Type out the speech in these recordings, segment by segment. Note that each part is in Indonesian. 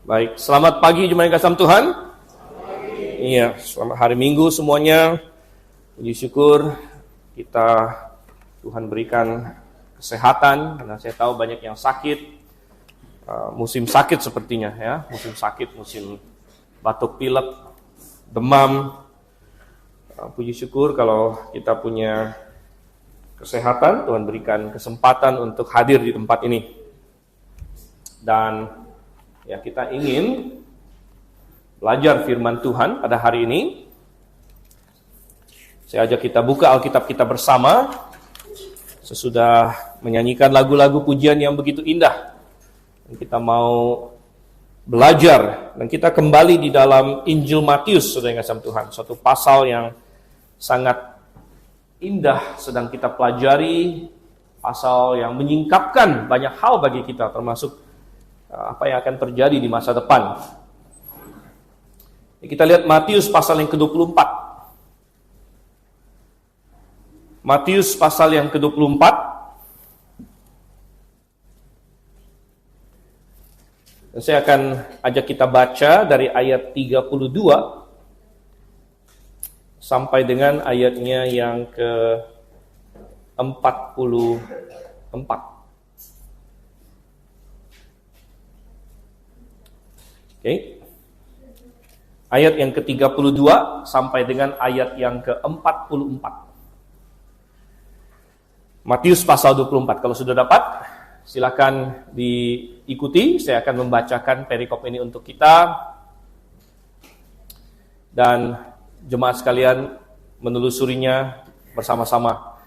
Baik, selamat pagi jemaat yang kasih Tuhan. Iya, selamat hari Minggu semuanya. Puji syukur Tuhan berikan kesehatan, karena saya tahu banyak yang sakit. Musim sakit sepertinya ya, musim sakit, musim batuk pilek, demam. Puji syukur kalau kita punya kesehatan, Tuhan berikan kesempatan untuk hadir di tempat ini. Dan ya, kita ingin belajar firman Tuhan pada hari ini. Saya ajak kita buka Alkitab kita bersama. Sesudah menyanyikan lagu-lagu pujian yang begitu indah, dan kita mau belajar, dan kita kembali di dalam Injil Matius, saudara yang kasih Tuhan. Suatu pasal yang sangat indah sedang kita pelajari, pasal yang menyingkapkan banyak hal bagi kita, termasuk apa yang akan terjadi di masa depan. Kita lihat Matius pasal yang ke-24. Matius pasal yang ke-24. Dan saya akan ajak kita baca dari ayat 32 sampai dengan ayatnya yang ke-44. Oke. Ayat yang ke-32 sampai dengan ayat yang ke-44. Matius pasal 24. Kalau sudah dapat, silakan diikuti. Saya akan membacakan perikop ini untuk kita. Dan jemaat sekalian menelusurinya bersama-sama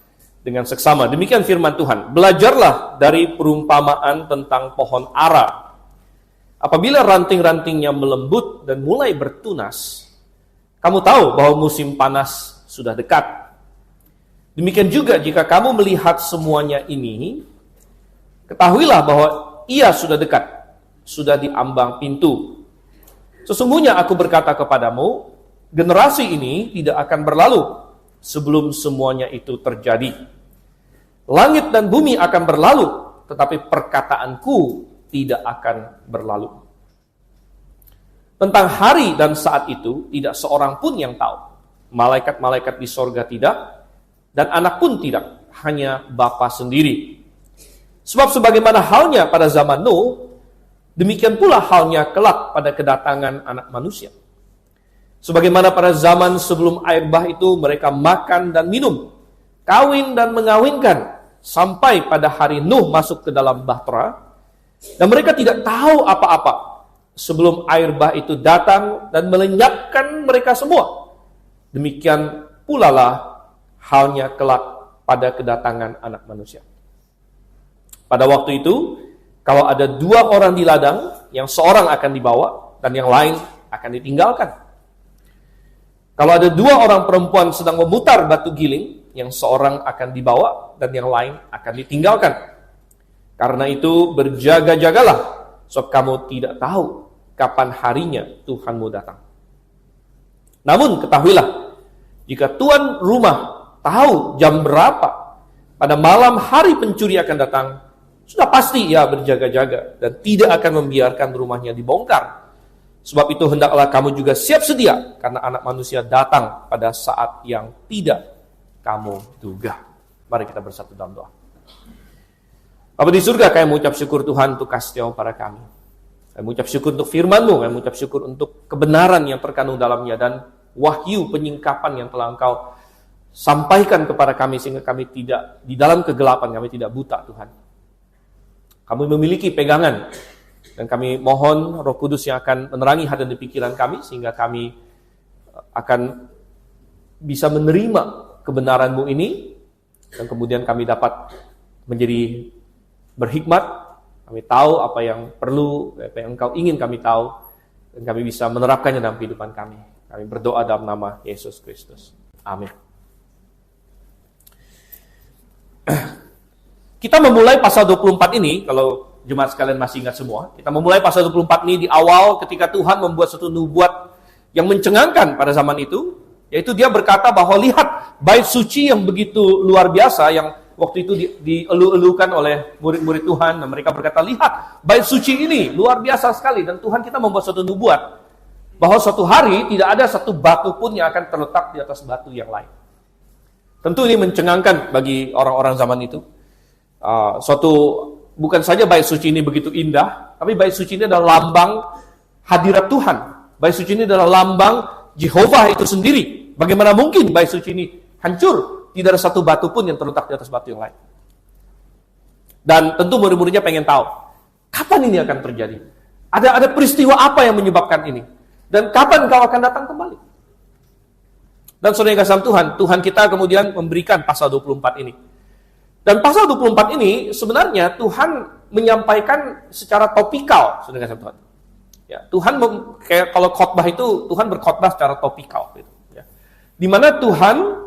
dengan seksama. Demikian firman Tuhan. Belajarlah dari perumpamaan tentang pohon ara. Apabila ranting-rantingnya melembut dan mulai bertunas, kamu tahu bahwa musim panas sudah dekat. Demikian juga jika kamu melihat semuanya ini, ketahuilah bahwa ia sudah dekat, sudah di ambang pintu. Sesungguhnya aku berkata kepadamu, generasi ini tidak akan berlalu sebelum semuanya itu terjadi. Langit dan bumi akan berlalu, tetapi perkataanku tidak akan berlalu. Tentang hari dan saat itu tidak seorang pun yang tahu. Malaikat-malaikat di sorga tidak, dan anak pun tidak, hanya Bapa sendiri. Sebab sebagaimana halnya pada zaman Nuh, demikian pula halnya kelak pada kedatangan Anak Manusia. Sebagaimana pada zaman sebelum air bah itu mereka makan dan minum, kawin dan mengawinkan, sampai pada hari Nuh masuk ke dalam bahtera. Dan mereka tidak tahu apa-apa sebelum air bah itu datang dan melenyapkan mereka semua. Demikian pula lah halnya kelak pada kedatangan Anak Manusia. Pada waktu itu, kalau ada dua orang di ladang, yang seorang akan dibawa dan yang lain akan ditinggalkan. Kalau ada dua orang perempuan sedang memutar batu giling, yang seorang akan dibawa dan yang lain akan ditinggalkan. Karena itu berjaga-jagalah, sebab kamu tidak tahu kapan harinya Tuhanmu datang. Namun ketahuilah, jika tuan rumah tahu jam berapa pada malam hari pencuri akan datang, sudah pasti ia berjaga-jaga dan tidak akan membiarkan rumahnya dibongkar. Sebab itu hendaklah kamu juga siap sedia, karena Anak Manusia datang pada saat yang tidak kamu duga. Mari kita bersatu dalam doa. Bapa di surga, kami mengucap syukur Tuhan untuk kasih-Mu pada kami. Kami mengucap syukur untuk firman-Mu, kami mengucap syukur untuk kebenaran yang terkandung dalamnya, dan wahyu penyingkapan yang telah Engkau sampaikan kepada kami, sehingga kami tidak di dalam kegelapan, kami tidak buta Tuhan. Kami memiliki pegangan, dan kami mohon Roh Kudus yang akan menerangi hati dan pikiran kami, sehingga kami akan bisa menerima kebenaran-Mu ini, dan kemudian kami dapat menjadi berhikmat. Kami tahu apa yang perlu, apa yang Engkau ingin kami tahu, dan kami bisa menerapkannya dalam kehidupan kami. Kami berdoa dalam nama Yesus Kristus. Amin. Kita memulai pasal 24 ini, kalau jemaat sekalian masih ingat semua, kita memulai pasal 24 ini di awal ketika Tuhan membuat satu nubuat yang mencengangkan pada zaman itu, yaitu Dia berkata bahwa lihat, bait suci yang begitu luar biasa, yang waktu itu dielu-elukan oleh murid-murid Tuhan, dan mereka berkata, lihat, bait suci ini luar biasa sekali, dan Tuhan kita membuat suatu nubuat, bahwa suatu hari tidak ada satu batu pun yang akan terletak di atas batu yang lain. Tentu ini mencengangkan bagi orang-orang zaman itu. Bukan saja bait suci ini begitu indah, tapi bait suci ini adalah lambang hadirat Tuhan. Bait suci ini adalah lambang Jehovah itu sendiri. Bagaimana mungkin bait suci ini hancur? Tidak ada satu batu pun yang terletak di atas batu yang lain. Dan tentu murid-muridnya pengen tahu, kapan ini akan terjadi? Ada peristiwa apa yang menyebabkan ini? Dan kapan kau akan datang kembali? Dan saudara yang kasih Tuhan kita kemudian memberikan pasal 24 ini. Dan pasal 24 ini sebenarnya Tuhan menyampaikan secara topikal, saudara kasih Tuhan. Ya, Tuhan kayak kalau khotbah itu Tuhan berkhotbah secara topikal gitu, ya. Di mana Tuhan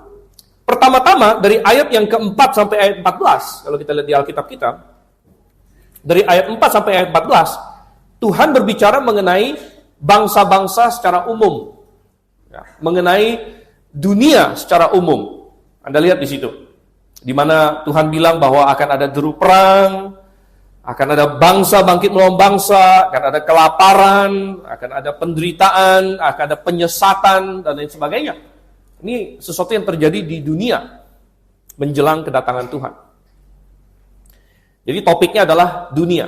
pertama-tama dari ayat yang keempat sampai ayat 14, kalau kita lihat di Alkitab kita, dari ayat 4 sampai ayat 14, Tuhan berbicara mengenai bangsa-bangsa secara umum, ya, mengenai dunia secara umum. Anda lihat di situ, di mana Tuhan bilang bahwa akan ada deru perang, akan ada bangsa bangkit melawan bangsa, akan ada kelaparan, akan ada penderitaan, akan ada penyesatan, dan lain sebagainya. Ini sesuatu yang terjadi di dunia menjelang kedatangan Tuhan. Jadi topiknya adalah dunia.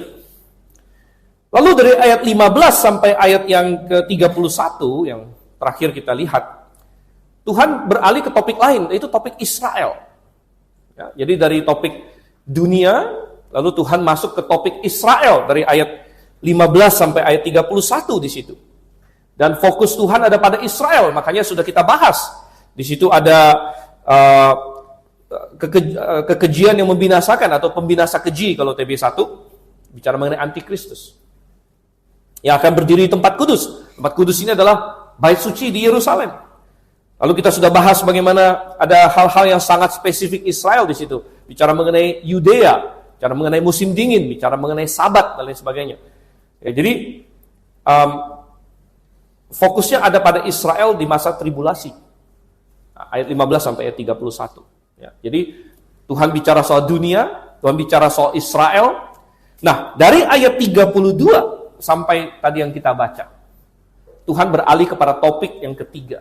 Lalu dari ayat 15 sampai ayat yang ke-31, yang terakhir kita lihat, Tuhan beralih ke topik lain, yaitu topik Israel. Ya, jadi dari topik dunia, lalu Tuhan masuk ke topik Israel dari ayat 15 sampai ayat 31 di situ. Dan fokus Tuhan ada pada Israel, makanya sudah kita bahas. Di situ ada kekejian yang membinasakan atau pembinasa keji kalau TB1, bicara mengenai antikristus. Yang akan berdiri di tempat kudus. Tempat kudus ini adalah bait suci di Yerusalem. Lalu kita sudah bahas bagaimana ada hal-hal yang sangat spesifik Israel di situ. Bicara mengenai Yudea, bicara mengenai musim dingin, bicara mengenai Sabat, dan lain sebagainya. Ya, jadi, fokusnya ada pada Israel di masa tribulasi. Ayat 15 sampai ayat 31. Ya, jadi, Tuhan bicara soal dunia, Tuhan bicara soal Israel. Nah, dari ayat 32 sampai tadi yang kita baca, Tuhan beralih kepada topik yang ketiga,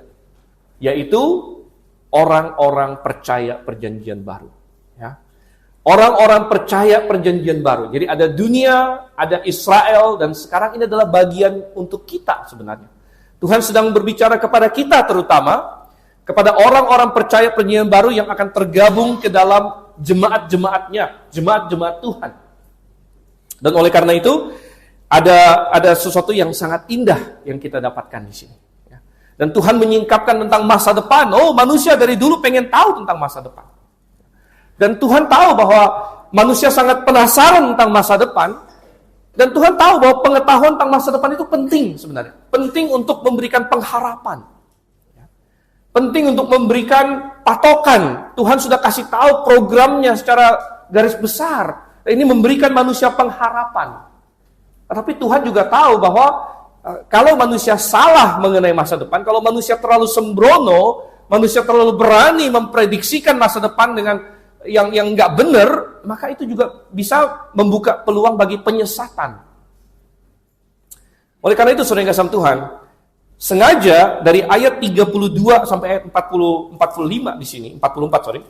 yaitu orang-orang percaya perjanjian baru. Ya. Orang-orang percaya perjanjian baru. Jadi ada dunia, ada Israel, dan sekarang ini adalah bagian untuk kita sebenarnya. Tuhan sedang berbicara kepada kita terutama, kepada orang-orang percaya perjanjian baru yang akan tergabung ke dalam jemaat-jemaatnya, jemaat-jemaat Tuhan. Dan oleh karena itu, ada sesuatu yang sangat indah yang kita dapatkan di sini. Dan Tuhan menyingkapkan tentang masa depan. Oh, manusia dari dulu pengen tahu tentang masa depan. Dan Tuhan tahu bahwa manusia sangat penasaran tentang masa depan. Dan Tuhan tahu bahwa pengetahuan tentang masa depan itu penting sebenarnya. Penting untuk memberikan pengharapan. Penting untuk memberikan patokan. Tuhan sudah kasih tahu programnya secara garis besar. Ini memberikan manusia pengharapan. Tetapi Tuhan juga tahu bahwa kalau manusia salah mengenai masa depan, kalau manusia terlalu sembrono, manusia terlalu berani memprediksikan masa depan dengan yang nggak benar, maka itu juga bisa membuka peluang bagi penyesatan. Oleh karena itu, saudara yang kasih Tuhan, sengaja dari ayat 32 sampai ayat 45 di sini, 44 sorry.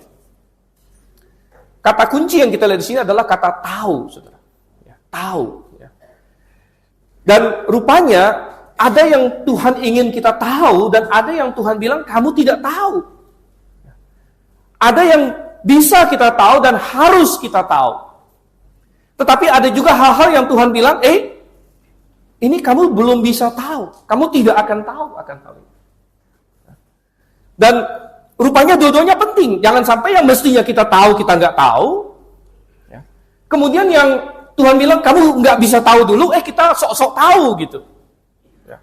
Kata kunci yang kita lihat di sini adalah kata tahu, saudara. Ya, tahu. Dan rupanya ada yang Tuhan ingin kita tahu dan ada yang Tuhan bilang kamu tidak tahu. Ada yang bisa kita tahu dan harus kita tahu. Tetapi ada juga hal-hal yang Tuhan bilang, ini kamu belum bisa tahu. Kamu tidak akan tahu. Dan rupanya dua-duanya penting. Jangan sampai yang mestinya kita tahu, kita nggak tahu. Kemudian yang Tuhan bilang, kamu nggak bisa tahu dulu, kita sok-sok tahu gitu. Ya.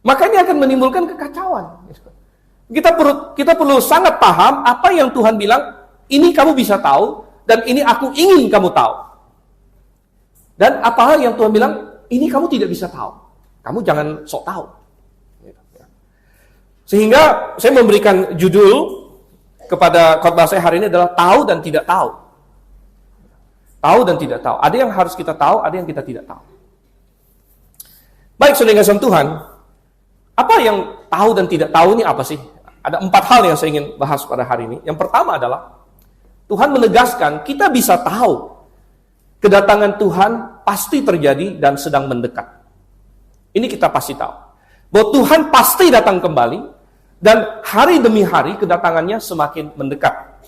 Maka ini akan menimbulkan kekacauan. Kita perlu sangat paham apa yang Tuhan bilang, ini kamu bisa tahu, dan ini aku ingin kamu tahu. Dan apa hal yang Tuhan bilang, ini kamu tidak bisa tahu. Kamu jangan sok tahu. Sehingga saya memberikan judul kepada khotbah saya hari ini adalah tahu dan tidak tahu. Tahu dan tidak tahu. Ada yang harus kita tahu, ada yang kita tidak tahu. Baik, saudara yang kasih Tuhan, apa yang tahu dan tidak tahu ini apa sih? Ada 4 hal yang saya ingin bahas pada hari ini. Yang pertama adalah Tuhan menegaskan kita bisa tahu kedatangan Tuhan pasti terjadi dan sedang mendekat. Ini kita pasti tahu. Bahwa Tuhan pasti datang kembali dan hari demi hari kedatangannya semakin mendekat.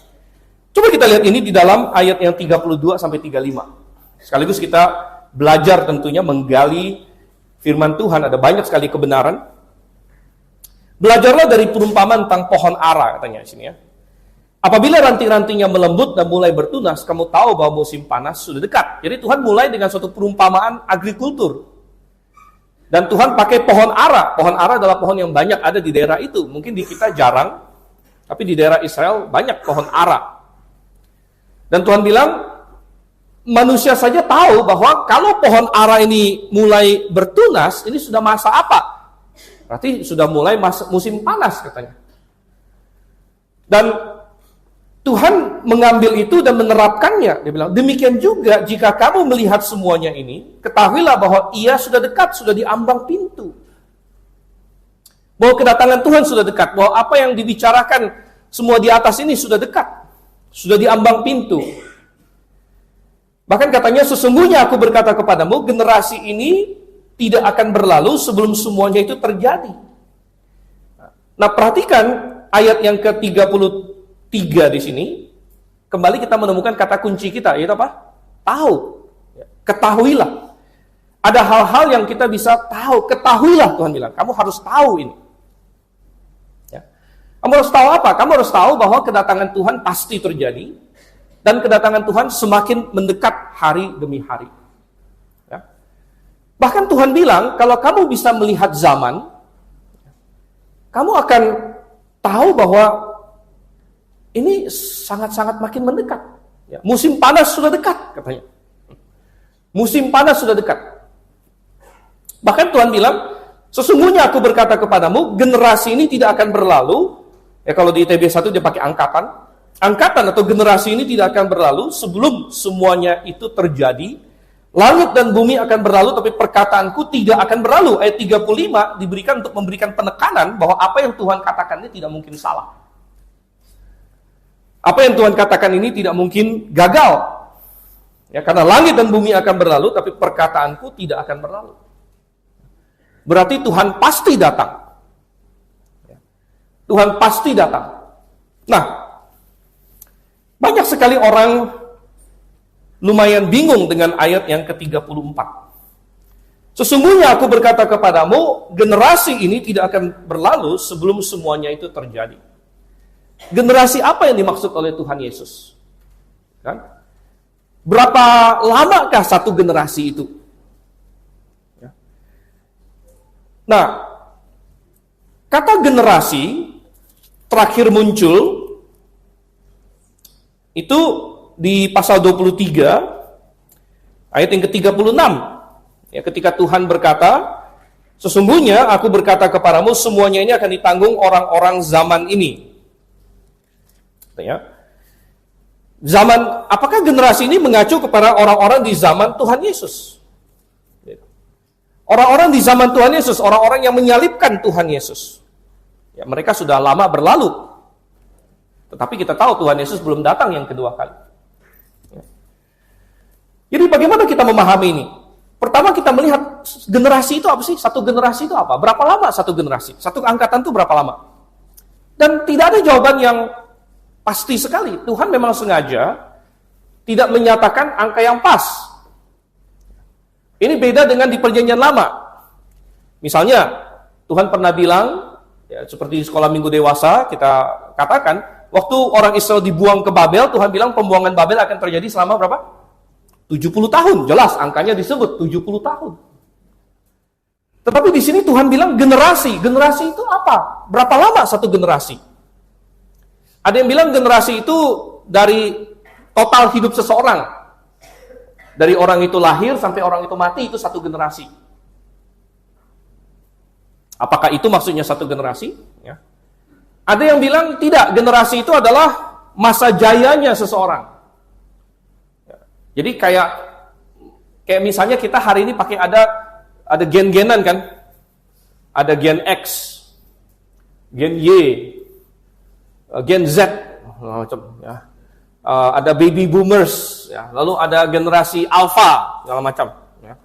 Coba kita lihat ini di dalam ayat yang 32 sampai 35. Sekaligus kita belajar tentunya menggali firman Tuhan, ada banyak sekali kebenaran. Belajarlah dari perumpamaan tentang pohon ara, katanya di sini ya. Apabila ranting-rantingnya melembut dan mulai bertunas, kamu tahu bahwa musim panas sudah dekat. Jadi Tuhan mulai dengan suatu perumpamaan agrikultur. Dan Tuhan pakai pohon ara. Pohon ara adalah pohon yang banyak ada di daerah itu. Mungkin di kita jarang, tapi di daerah Israel banyak pohon ara. Dan Tuhan bilang, manusia saja tahu bahwa kalau pohon ara ini mulai bertunas, ini sudah masa apa? Berarti sudah mulai musim panas, katanya. Dan Tuhan mengambil itu dan menerapkannya. Dia bilang, demikian juga jika kamu melihat semuanya ini, ketahuilah bahwa ia sudah dekat, sudah di ambang pintu. Bahwa kedatangan Tuhan sudah dekat, bahwa apa yang dibicarakan semua di atas ini sudah dekat, sudah di ambang pintu. Bahkan katanya, sesungguhnya aku berkata kepadamu, generasi ini tidak akan berlalu sebelum semuanya itu terjadi. Nah, perhatikan ayat yang ke-33 di sini. Kembali kita menemukan kata kunci kita, yaitu apa? Tahu. Ketahuilah. Ada hal-hal yang kita bisa tahu. Ketahuilah, Tuhan bilang. Kamu harus tahu ini. Ya. Kamu harus tahu apa? Kamu harus tahu bahwa kedatangan Tuhan pasti terjadi. Dan kedatangan Tuhan semakin mendekat hari demi hari. Bahkan Tuhan bilang, kalau kamu bisa melihat zaman, kamu akan tahu bahwa ini sangat-sangat makin mendekat. Ya, musim panas sudah dekat, katanya. Musim panas sudah dekat. Bahkan Tuhan bilang, sesungguhnya aku berkata kepadamu, generasi ini tidak akan berlalu. Ya, kalau di ITB 1 dia pakai angkatan. Angkatan atau generasi ini tidak akan berlalu sebelum semuanya itu terjadi. Langit dan bumi akan berlalu, tapi perkataanku tidak akan berlalu. Ayat 35 diberikan untuk memberikan penekanan bahwa apa yang Tuhan katakan ini tidak mungkin salah. Apa yang Tuhan katakan ini tidak mungkin gagal. Ya, karena langit dan bumi akan berlalu, tapi perkataanku tidak akan berlalu. Berarti Tuhan pasti datang. Tuhan pasti datang. Nah, banyak sekali orang lumayan bingung dengan ayat yang ke-34. Sesungguhnya aku berkata kepadamu, generasi ini tidak akan berlalu sebelum semuanya itu terjadi. Generasi apa yang dimaksud oleh Tuhan Yesus? Kan? Berapa lamakah satu generasi itu? Ya. Nah, kata generasi terakhir muncul itu di pasal 23 ayat yang ke-36. Ya, ketika Tuhan berkata, sesungguhnya aku berkata kepadamu, semuanya ini akan ditanggung orang-orang zaman ini. Ya. Zaman, apakah generasi ini mengacu kepada orang-orang di zaman Tuhan Yesus? Orang-orang di zaman Tuhan Yesus, orang-orang yang menyalibkan Tuhan Yesus. Ya, mereka sudah lama berlalu. Tetapi kita tahu Tuhan Yesus belum datang yang kedua kali. Jadi bagaimana kita memahami ini? Pertama kita melihat generasi itu apa sih? Satu generasi itu apa? Berapa lama satu generasi? Satu angkatan itu berapa lama? Dan tidak ada jawaban yang pasti sekali. Tuhan memang sengaja tidak menyatakan angka yang pas. Ini beda dengan di perjanjian lama. Misalnya, Tuhan pernah bilang, ya, seperti di sekolah minggu dewasa, kita katakan, waktu orang Israel dibuang ke Babel, Tuhan bilang pembuangan Babel akan terjadi selama berapa? 70 tahun, jelas angkanya disebut 70 tahun. Tetapi di sini Tuhan bilang generasi. Generasi itu apa? Berapa lama satu generasi? Ada yang bilang generasi itu dari total hidup seseorang. Dari orang itu lahir sampai orang itu mati, itu satu generasi. Apakah itu maksudnya satu generasi? Ya. Ada yang bilang tidak, generasi itu adalah masa jayanya seseorang. Jadi kayak misalnya kita hari ini pakai ada gen-genan kan? Ada gen X, gen Y, gen Z, macam ya. Ada baby boomers, ya. Lalu ada generasi alpha, segala macam. Ya.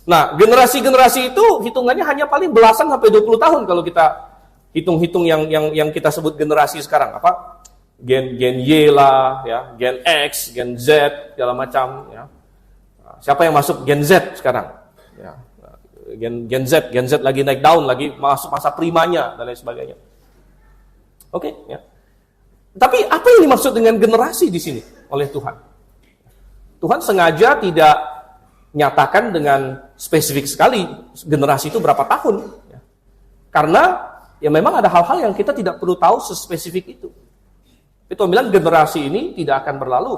Nah, generasi-generasi itu hitungannya hanya paling belasan sampai 20 tahun kalau kita hitung-hitung yang kita sebut generasi sekarang. Apa? Gen Y lah, ya, gen X, gen Z, segala macam. Ya. Siapa yang masuk gen Z sekarang? Ya. Gen Z lagi naik daun, lagi masuk masa primanya dan lain sebagainya. Oke, ya. Tapi apa yang dimaksud dengan generasi di sini oleh Tuhan? Tuhan sengaja tidak nyatakan dengan spesifik sekali generasi itu berapa tahun. Ya. Karena ya memang ada hal-hal yang kita tidak perlu tahu sespesifik itu. Itu bilang generasi ini tidak akan berlalu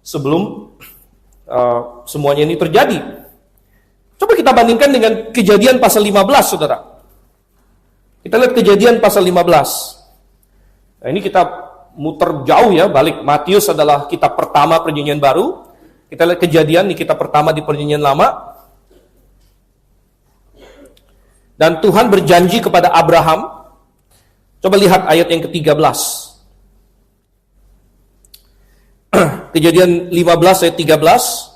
sebelum semuanya ini terjadi. Coba kita bandingkan dengan Kejadian pasal 15, saudara. Kita lihat Kejadian pasal 15. Nah, ini kita muter jauh ya, balik. Matius adalah kitab pertama Perjanjian Baru. Kita lihat Kejadian di kitab pertama di Perjanjian Lama. Dan Tuhan berjanji kepada Abraham. Coba lihat ayat yang ke-13. Kejadian 15 ayat 13.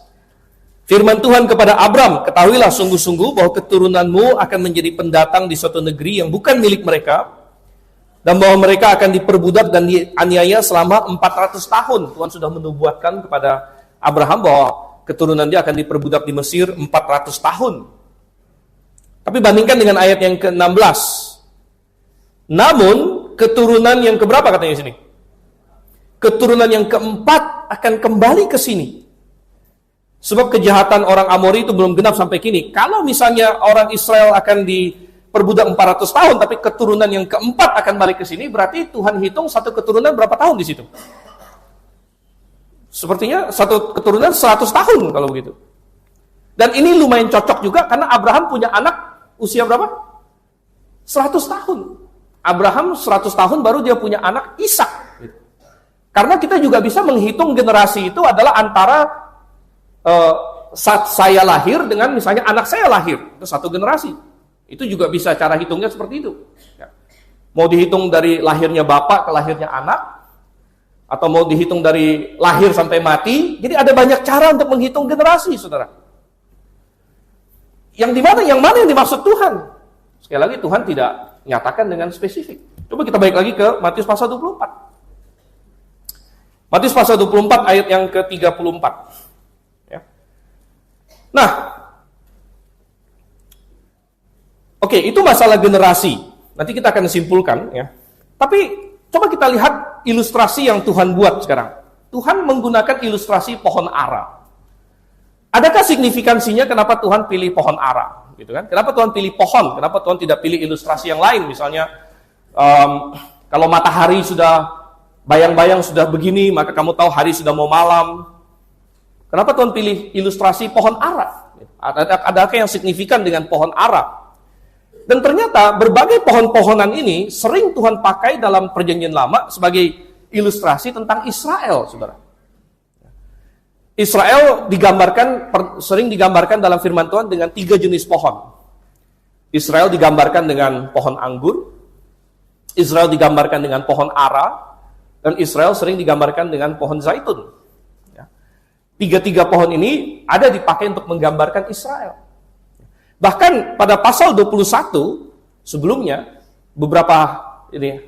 Firman Tuhan kepada Abram, ketahuilah sungguh-sungguh bahwa keturunanmu akan menjadi pendatang di suatu negeri yang bukan milik mereka, dan bahwa mereka akan diperbudak dan dianiaya selama 400 tahun. Tuhan sudah menubuatkan kepada Abraham bahwa keturunan dia akan diperbudak di Mesir 400 tahun. Tapi bandingkan dengan ayat yang ke-16. Namun, keturunan yang keberapa katanya di sini? Keturunan yang keempat akan kembali ke sini. Sebab kejahatan orang Amori itu belum genap sampai kini. Kalau misalnya orang Israel akan diperbudak 400 tahun, tapi keturunan yang keempat akan balik ke sini, berarti Tuhan hitung satu keturunan berapa tahun di situ? Sepertinya satu keturunan 100 tahun kalau begitu. Dan ini lumayan cocok juga karena Abraham punya anak usia berapa? 100 tahun. Abraham 100 tahun baru dia punya anak Ishak. Karena kita juga bisa menghitung generasi itu adalah antara saat saya lahir dengan misalnya anak saya lahir. Itu satu generasi. Itu juga bisa cara hitungnya seperti itu. Ya. Mau dihitung dari lahirnya bapak ke lahirnya anak, atau mau dihitung dari lahir sampai mati. Jadi ada banyak cara untuk menghitung generasi, saudara. Yang mana yang dimaksud Tuhan? Sekali lagi Tuhan tidak nyatakan dengan spesifik. Coba kita balik lagi ke Matius pasal 24. Matius pasal 24 ayat yang ke-34. Ya. Nah, oke, itu masalah generasi. Nanti kita akan simpulkan ya. Tapi coba kita lihat ilustrasi yang Tuhan buat sekarang. Tuhan menggunakan ilustrasi pohon ara. Adakah signifikansinya kenapa Tuhan pilih pohon ara? Gitu kan? Kenapa Tuhan pilih pohon? Kenapa Tuhan tidak pilih ilustrasi yang lain? Misalnya, kalau matahari sudah bayang-bayang sudah begini, maka kamu tahu hari sudah mau malam. Kenapa Tuhan pilih ilustrasi pohon ara? Adakah yang signifikan dengan pohon ara? Dan ternyata berbagai pohon-pohonan ini sering Tuhan pakai dalam Perjanjian Lama sebagai ilustrasi tentang Israel, saudara. Israel sering digambarkan dalam firman Tuhan dengan 3 jenis pohon. Israel digambarkan dengan pohon anggur, Israel digambarkan dengan pohon ara, dan Israel sering digambarkan dengan pohon zaitun. Tiga-tiga pohon ini ada dipakai untuk menggambarkan Israel. Bahkan pada pasal 21 sebelumnya, beberapa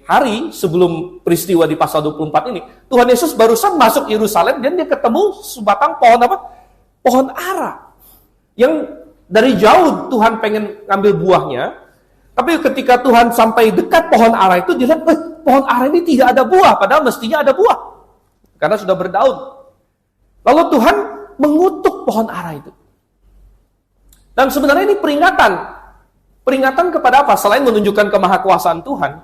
hari sebelum peristiwa di pasal 24 ini, Tuhan Yesus barusan masuk Yerusalem dan dia ketemu sebatang pohon apa? Pohon ara. Yang dari jauh Tuhan pengen ngambil buahnya, tapi ketika Tuhan sampai dekat pohon ara itu, dia lihat, pohon ara ini tidak ada buah, padahal mestinya ada buah. Karena sudah berdaun. Lalu Tuhan mengutuk pohon ara itu. Dan sebenarnya ini peringatan. Peringatan kepada apa? Selain menunjukkan kemahakuasaan Tuhan,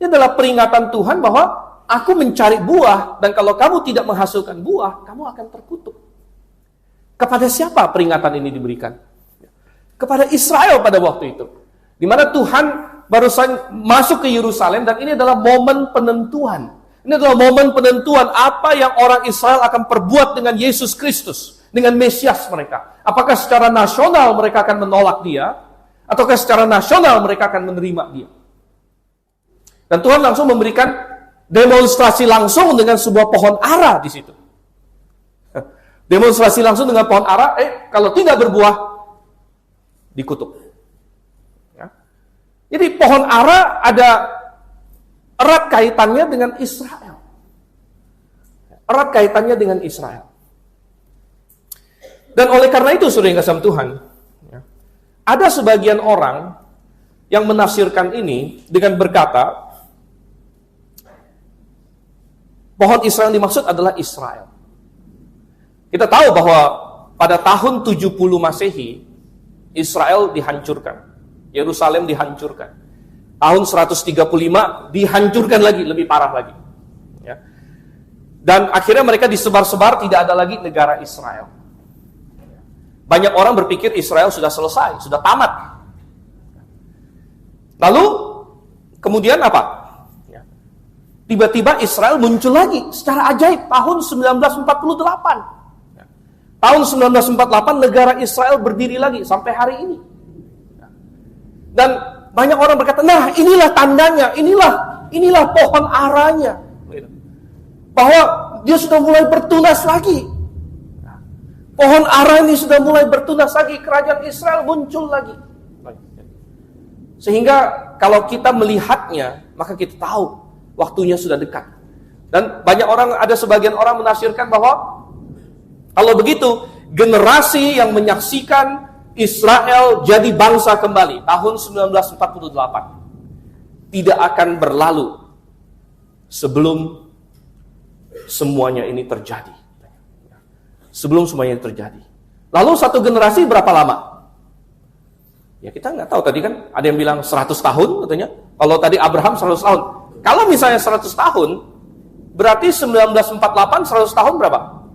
ini adalah peringatan Tuhan bahwa aku mencari buah, dan kalau kamu tidak menghasilkan buah, kamu akan terkutuk. Kepada siapa peringatan ini diberikan? Kepada Israel pada waktu itu. Di mana Tuhan barusan masuk ke Yerusalem, dan ini adalah momen penentuan. Ini adalah momen penentuan apa yang orang Israel akan perbuat dengan Yesus Kristus. dengan Mesias mereka? Apakah secara nasional mereka akan menolak dia? Ataukah secara nasional mereka akan menerima dia? Dan Tuhan langsung memberikan demonstrasi langsung dengan sebuah pohon ara di situ. Demonstrasi langsung dengan pohon ara, kalau tidak berbuah, dikutuk. Ya. Jadi pohon ara ada erat kaitannya dengan Israel. Erat kaitannya dengan Israel. Dan oleh karena itu, saudara yang kasih Tuhan, ya, ada sebagian orang yang menafsirkan ini dengan berkata, pohon Israel yang dimaksud adalah Israel. Kita tahu bahwa pada tahun 70 Masehi, Israel dihancurkan. Yerusalem dihancurkan. Tahun 135 dihancurkan lagi, lebih parah lagi. Ya. Dan akhirnya mereka disebar-sebar, tidak ada lagi negara Israel. Banyak orang berpikir Israel sudah selesai, sudah tamat. Lalu, kemudian apa? Ya. Tiba-tiba Israel muncul lagi secara ajaib tahun 1948. Ya. Tahun 1948 negara Israel berdiri lagi sampai hari ini. Ya. Dan banyak orang berkata, nah inilah tandanya, inilah pohon aranya. Bahwa dia sudah mulai bertunas lagi. Pohon ara ini sudah mulai bertunas lagi, kerajaan Israel muncul lagi. Sehingga kalau kita melihatnya, maka kita tahu waktunya sudah dekat. Dan banyak orang, ada sebagian orang menafsirkan bahwa kalau begitu, generasi yang menyaksikan Israel jadi bangsa kembali tahun 1948 tidak akan berlalu sebelum semuanya ini terjadi. Sebelum semuanya terjadi. Lalu satu generasi berapa lama? Ya kita nggak tahu, tadi kan ada yang bilang 100 tahun katanya. Kalau tadi Abraham 100 tahun. Kalau misalnya 100 tahun, berarti 1948 100 tahun berapa?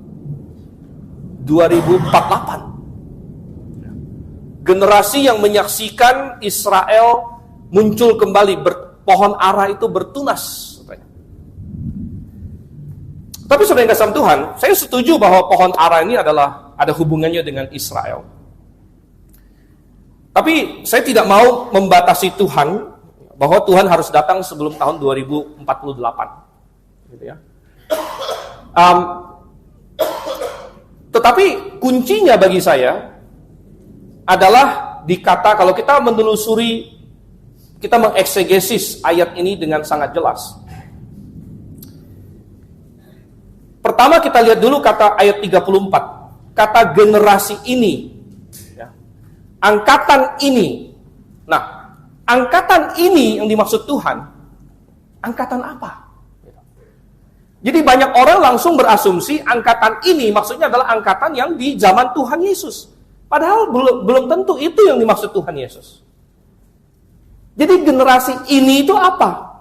2048. Generasi yang menyaksikan Israel muncul kembali, pohon ara itu bertunas. Tapi saudara yang kasih Tuhan, saya setuju bahwa pohon ara ini ada hubungannya dengan Israel. Tapi saya tidak mau membatasi Tuhan, bahwa Tuhan harus datang sebelum tahun 2048. Gitu ya. Tetapi kuncinya bagi saya adalah dikata, kalau kita menelusuri, kita mengeksegesis ayat ini dengan sangat jelas. Pertama kita lihat dulu kata ayat 34. Kata generasi ini. Ya. Angkatan ini. Nah, angkatan ini yang dimaksud Tuhan. Angkatan apa? Jadi banyak orang langsung berasumsi angkatan ini maksudnya adalah angkatan yang di zaman Tuhan Yesus. Padahal belum tentu itu yang dimaksud Tuhan Yesus. Jadi generasi ini itu apa?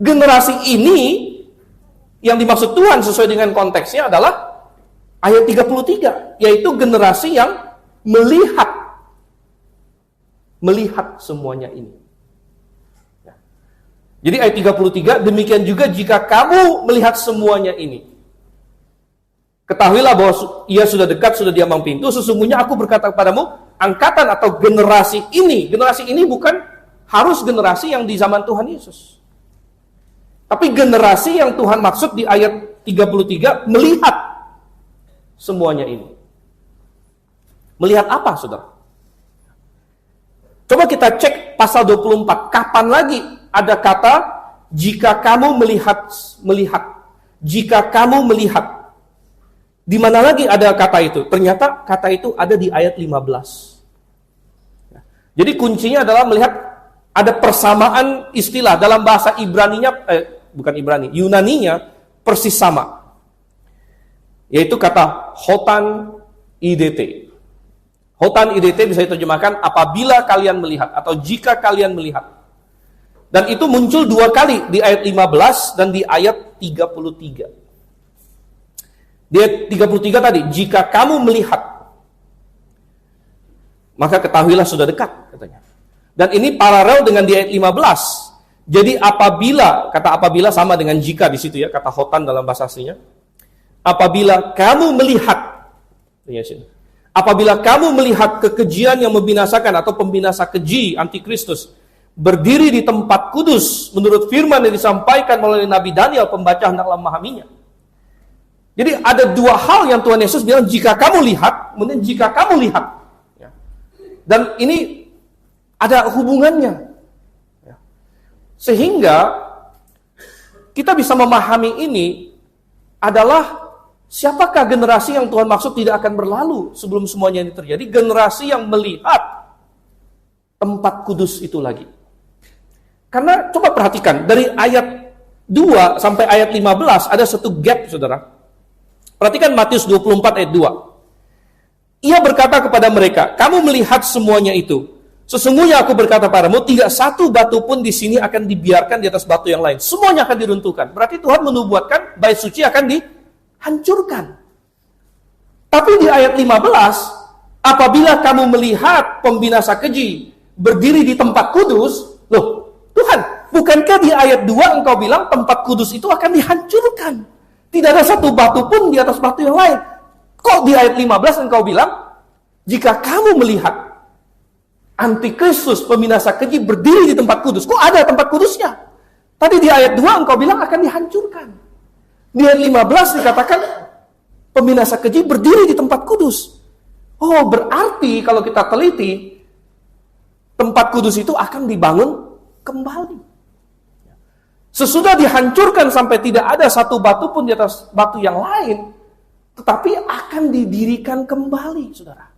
Generasi ini yang dimaksud Tuhan sesuai dengan konteksnya adalah ayat 33, yaitu generasi yang melihat semuanya ini. Jadi ayat 33, demikian juga jika kamu melihat semuanya ini, ketahuilah bahwa ia sudah dekat, sudah di ambang pintu. Sesungguhnya aku berkata kepadamu, angkatan atau generasi ini bukan harus generasi yang di zaman Tuhan Yesus. Tapi generasi yang Tuhan maksud di ayat 33 melihat semuanya ini. Melihat apa, saudara? Coba kita cek pasal 24. Kapan lagi ada kata jika kamu melihat. Jika kamu melihat. Di mana lagi ada kata itu? Ternyata kata itu ada di ayat 15. Jadi kuncinya adalah melihat ada persamaan istilah dalam bahasa Yunaninya persis sama. Yaitu kata hotan idt. Hotan idt bisa diterjemahkan apabila kalian melihat atau jika kalian melihat. Dan itu muncul 2 kali di ayat 15 dan di ayat 33. Di ayat 33 tadi, jika kamu melihat, maka ketahuilah sudah dekat, katanya. Dan ini paralel dengan di ayat 15. Jadi apabila, kata apabila sama dengan jika di situ ya, kata hotan dalam bahasa aslinya. apabila kamu melihat kekejian yang membinasakan atau pembinasa keji antikristus berdiri di tempat kudus menurut firman yang disampaikan melalui Nabi Daniel, pembaca hendaklah memahaminya. Jadi ada dua hal yang Tuhan Yesus bilang, jika kamu lihat, kemudian jika kamu lihat. Dan ini ada hubungannya. Sehingga kita bisa memahami ini adalah siapakah generasi yang Tuhan maksud tidak akan berlalu sebelum semuanya ini terjadi. Generasi yang melihat tempat kudus itu lagi. Karena coba perhatikan, dari ayat 2 sampai ayat 15 ada satu gap, saudara. Perhatikan Matius 24 ayat 2. Ia berkata kepada mereka, kamu melihat semuanya itu. Sesungguhnya aku berkata padamu, tidak satu batu pun di sini akan dibiarkan di atas batu yang lain. Semuanya akan diruntuhkan. Berarti Tuhan menubuatkan bait suci akan dihancurkan. Tapi di ayat 15, apabila kamu melihat pembinasa keji berdiri di tempat kudus, loh, Tuhan, bukankah di ayat 2 engkau bilang tempat kudus itu akan dihancurkan? Tidak ada satu batu pun di atas batu yang lain. Kok di ayat 15 engkau bilang, jika kamu melihat antikristus pembinasa keji berdiri di tempat kudus, kok ada tempat kudusnya? Tadi di ayat 2 engkau bilang akan dihancurkan. Di ayat 15 dikatakan pembinasa keji berdiri di tempat kudus. Oh, berarti kalau kita teliti, tempat kudus itu akan dibangun kembali. Sesudah dihancurkan sampai tidak ada satu batu pun di atas batu yang lain, tetapi akan didirikan kembali, saudara.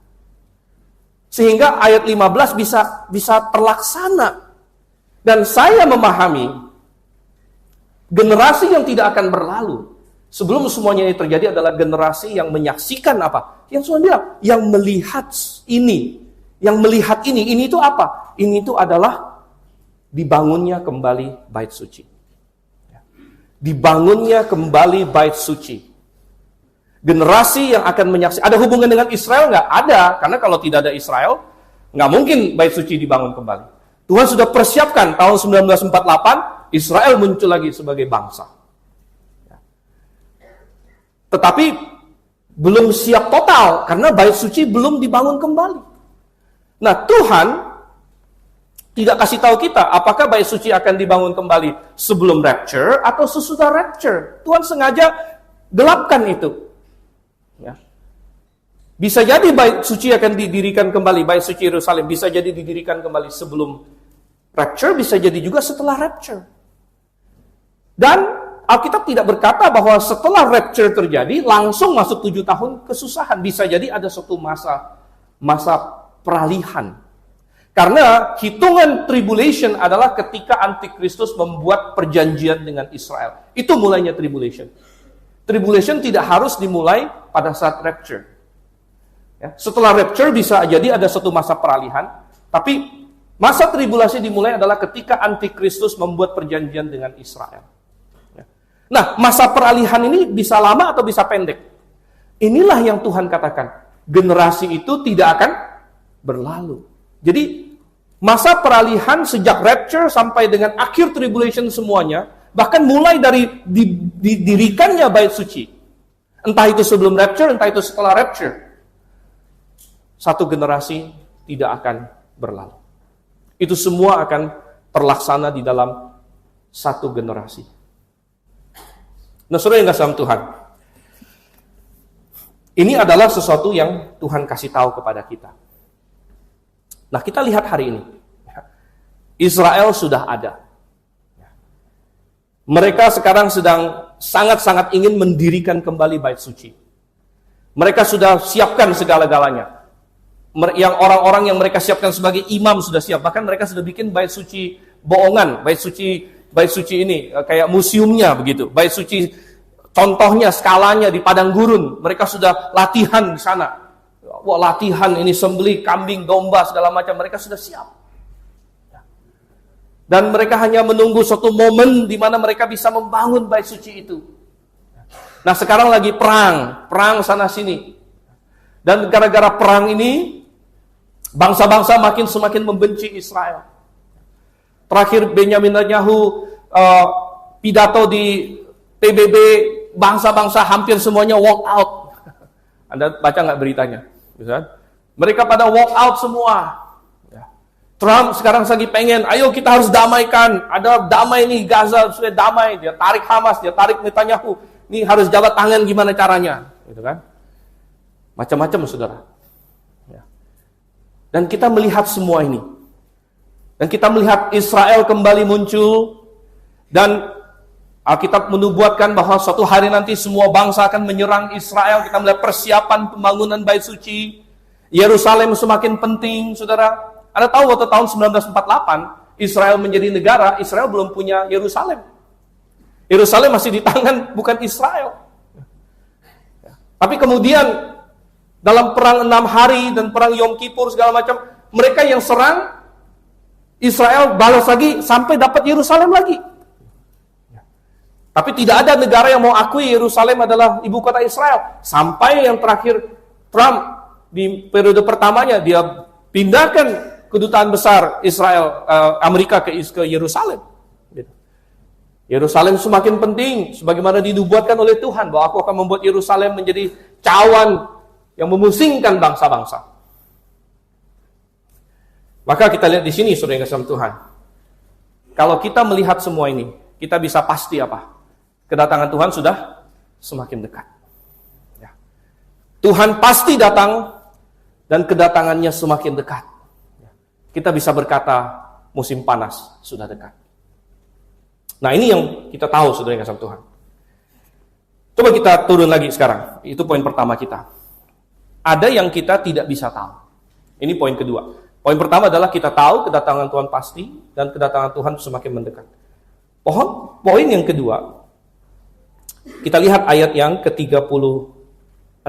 Sehingga ayat 15 bisa terlaksana. Dan saya memahami generasi yang tidak akan berlalu sebelum semuanya ini terjadi adalah generasi yang menyaksikan apa? Yang Tuhan bilang, yang melihat ini. Yang melihat ini itu apa? Ini itu adalah dibangunnya kembali bait suci. Dibangunnya kembali bait suci. Generasi yang akan menyaksikan. Ada hubungan dengan Israel nggak? Ada. Karena kalau tidak ada Israel, nggak mungkin bait suci dibangun kembali. Tuhan sudah persiapkan tahun 1948, Israel muncul lagi sebagai bangsa. Tetapi belum siap total, karena bait suci belum dibangun kembali. Nah, Tuhan tidak kasih tahu kita apakah bait suci akan dibangun kembali sebelum rapture atau sesudah rapture. Tuhan sengaja gelapkan itu. Ya. Bisa jadi bait suci akan didirikan kembali, bait suci Yerusalem bisa jadi didirikan kembali sebelum rapture, bisa jadi juga setelah rapture. Dan Alkitab tidak berkata bahwa setelah rapture terjadi langsung masuk 7 tahun kesusahan. Bisa jadi ada suatu masa peralihan. Karena hitungan tribulation adalah ketika Antikristus membuat perjanjian dengan Israel. Itu mulainya tribulation. Tribulation tidak harus dimulai pada saat rapture. Ya, setelah rapture bisa jadi ada suatu masa peralihan. Tapi masa tribulasi dimulai adalah ketika Antikristus membuat perjanjian dengan Israel. Ya. Nah, masa peralihan ini bisa lama atau bisa pendek. Inilah yang Tuhan katakan. Generasi itu tidak akan berlalu. Jadi, masa peralihan sejak rapture sampai dengan akhir tribulation semuanya, bahkan mulai dari didirikannya bait suci. Entah itu sebelum rapture, entah itu setelah rapture. Satu generasi tidak akan berlalu. Itu semua akan terlaksana di dalam satu generasi. Nah, saudara yang kasih Tuhan, ini adalah sesuatu yang Tuhan kasih tahu kepada kita. Nah, kita lihat hari ini. Israel sudah ada. Mereka sekarang sedang sangat-sangat ingin mendirikan kembali bait suci. Mereka sudah siapkan segala-galanya. Yang orang-orang yang mereka siapkan sebagai imam sudah siap. Bahkan mereka sudah bikin bait suci bohongan. Bait suci ini kayak museumnya begitu. Bait suci contohnya, skalanya di padang gurun. Mereka sudah latihan di sana. Wah, latihan ini sembelih kambing, domba, segala macam. Mereka sudah siap. Dan mereka hanya menunggu suatu momen di mana mereka bisa membangun bait suci itu. Nah, sekarang lagi perang sana-sini. Dan gara-gara perang ini, bangsa-bangsa semakin membenci Israel. Terakhir Benyamin Netanyahu pidato di PBB bangsa-bangsa hampir semuanya walk out. Anda baca nggak beritanya? Mereka pada walk out semua. Trump sekarang lagi pengen, ayo kita harus damaikan. Ada damai nih, Gaza sudah damai. Dia tarik Hamas, dia tarik Netanyahu. Ini harus jabat tangan gimana caranya. Gitu kan? Macam-macam, saudara. Dan kita melihat semua ini. Dan kita melihat Israel kembali muncul. Dan Alkitab menubuatkan bahwa suatu hari nanti semua bangsa akan menyerang Israel. Kita melihat persiapan pembangunan bait suci. Yerusalem semakin penting, saudara. Anda tahu waktu tahun 1948, Israel menjadi negara, Israel belum punya Yerusalem. Yerusalem masih di tangan bukan Israel. Tapi kemudian, dalam perang 6 hari dan perang Yom Kippur segala macam, mereka yang serang, Israel balas lagi sampai dapat Yerusalem lagi. Tapi tidak ada negara yang mau akui Yerusalem adalah ibu kota Israel. Sampai yang terakhir, Trump di periode pertamanya, dia pindahkan kedutaan besar Israel, Amerika ke Yerusalem. Yerusalem semakin penting, sebagaimana dinubuatkan oleh Tuhan, bahwa aku akan membuat Yerusalem menjadi cawan yang memusingkan bangsa-bangsa. Maka kita lihat di sini, saudara yang kasih Tuhan. Kalau kita melihat semua ini, kita bisa pasti apa? Kedatangan Tuhan sudah semakin dekat. Tuhan pasti datang, dan kedatangannya semakin dekat. Kita bisa berkata, musim panas sudah dekat. Nah, ini yang kita tahu, saudara yang kasih Tuhan. Coba kita turun lagi sekarang. Itu poin pertama kita. Ada yang kita tidak bisa tahu. Ini poin kedua. Poin pertama adalah kita tahu kedatangan Tuhan pasti, dan kedatangan Tuhan semakin mendekat. Poin yang kedua, kita lihat ayat yang ke-36.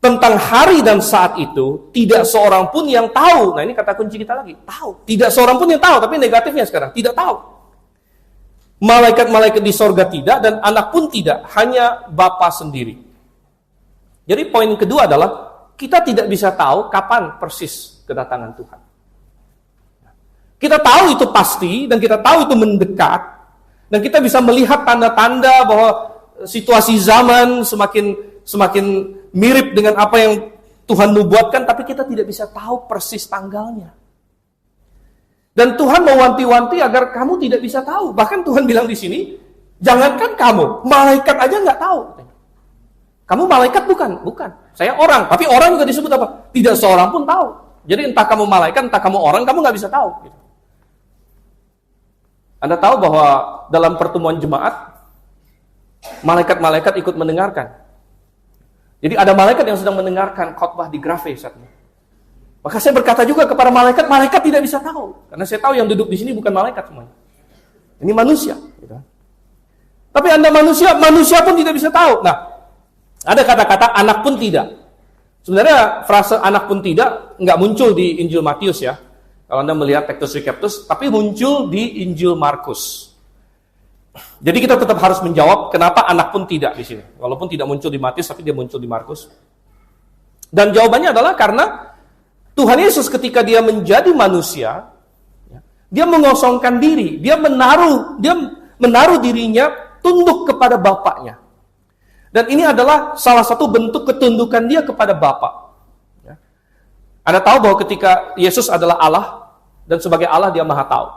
Tentang hari dan saat itu, tidak seorang pun yang tahu. Nah, ini kata kunci kita lagi. Tahu. Tidak seorang pun yang tahu, tapi negatifnya sekarang. Tidak tahu. Malaikat-malaikat di sorga tidak, dan anak pun tidak. Hanya Bapa sendiri. Jadi poin kedua adalah, kita tidak bisa tahu kapan persis kedatangan Tuhan. Kita tahu itu pasti, dan kita tahu itu mendekat. Dan kita bisa melihat tanda-tanda bahwa situasi zaman semakin mirip dengan apa yang Tuhan nubuatkan, tapi kita tidak bisa tahu persis tanggalnya. Dan Tuhan mewanti-wanti agar kamu tidak bisa tahu. Bahkan Tuhan bilang di sini, jangankan kamu, malaikat aja nggak tahu. Kamu malaikat bukan? Bukan. Saya orang, tapi orang juga disebut apa? Tidak seorang pun tahu. Jadi entah kamu malaikat, entah kamu orang, kamu nggak bisa tahu. Anda tahu bahwa dalam pertemuan jemaat, malaikat-malaikat ikut mendengarkan. Jadi ada malaikat yang sedang mendengarkan khotbah di Grave saat ini. Maka saya berkata juga kepada malaikat, malaikat tidak bisa tahu. Karena saya tahu yang duduk di sini bukan malaikat semuanya. Ini manusia. Gitu. Tapi Anda manusia pun tidak bisa tahu. Nah, ada kata-kata anak pun tidak. Sebenarnya frase anak pun tidak nggak muncul di Injil Matius ya. Kalau Anda melihat Textus Receptus, tapi muncul di Injil Markus. Jadi kita tetap harus menjawab kenapa anak pun tidak di sini. Walaupun tidak muncul di Matius, tapi dia muncul di Markus. Dan jawabannya adalah karena Tuhan Yesus ketika dia menjadi manusia, dia mengosongkan diri, dia menaruh dirinya tunduk kepada Bapaknya. Dan ini adalah salah satu bentuk ketundukan dia kepada Bapa. Anda tahu bahwa ketika Yesus adalah Allah, dan sebagai Allah dia Maha Tahu.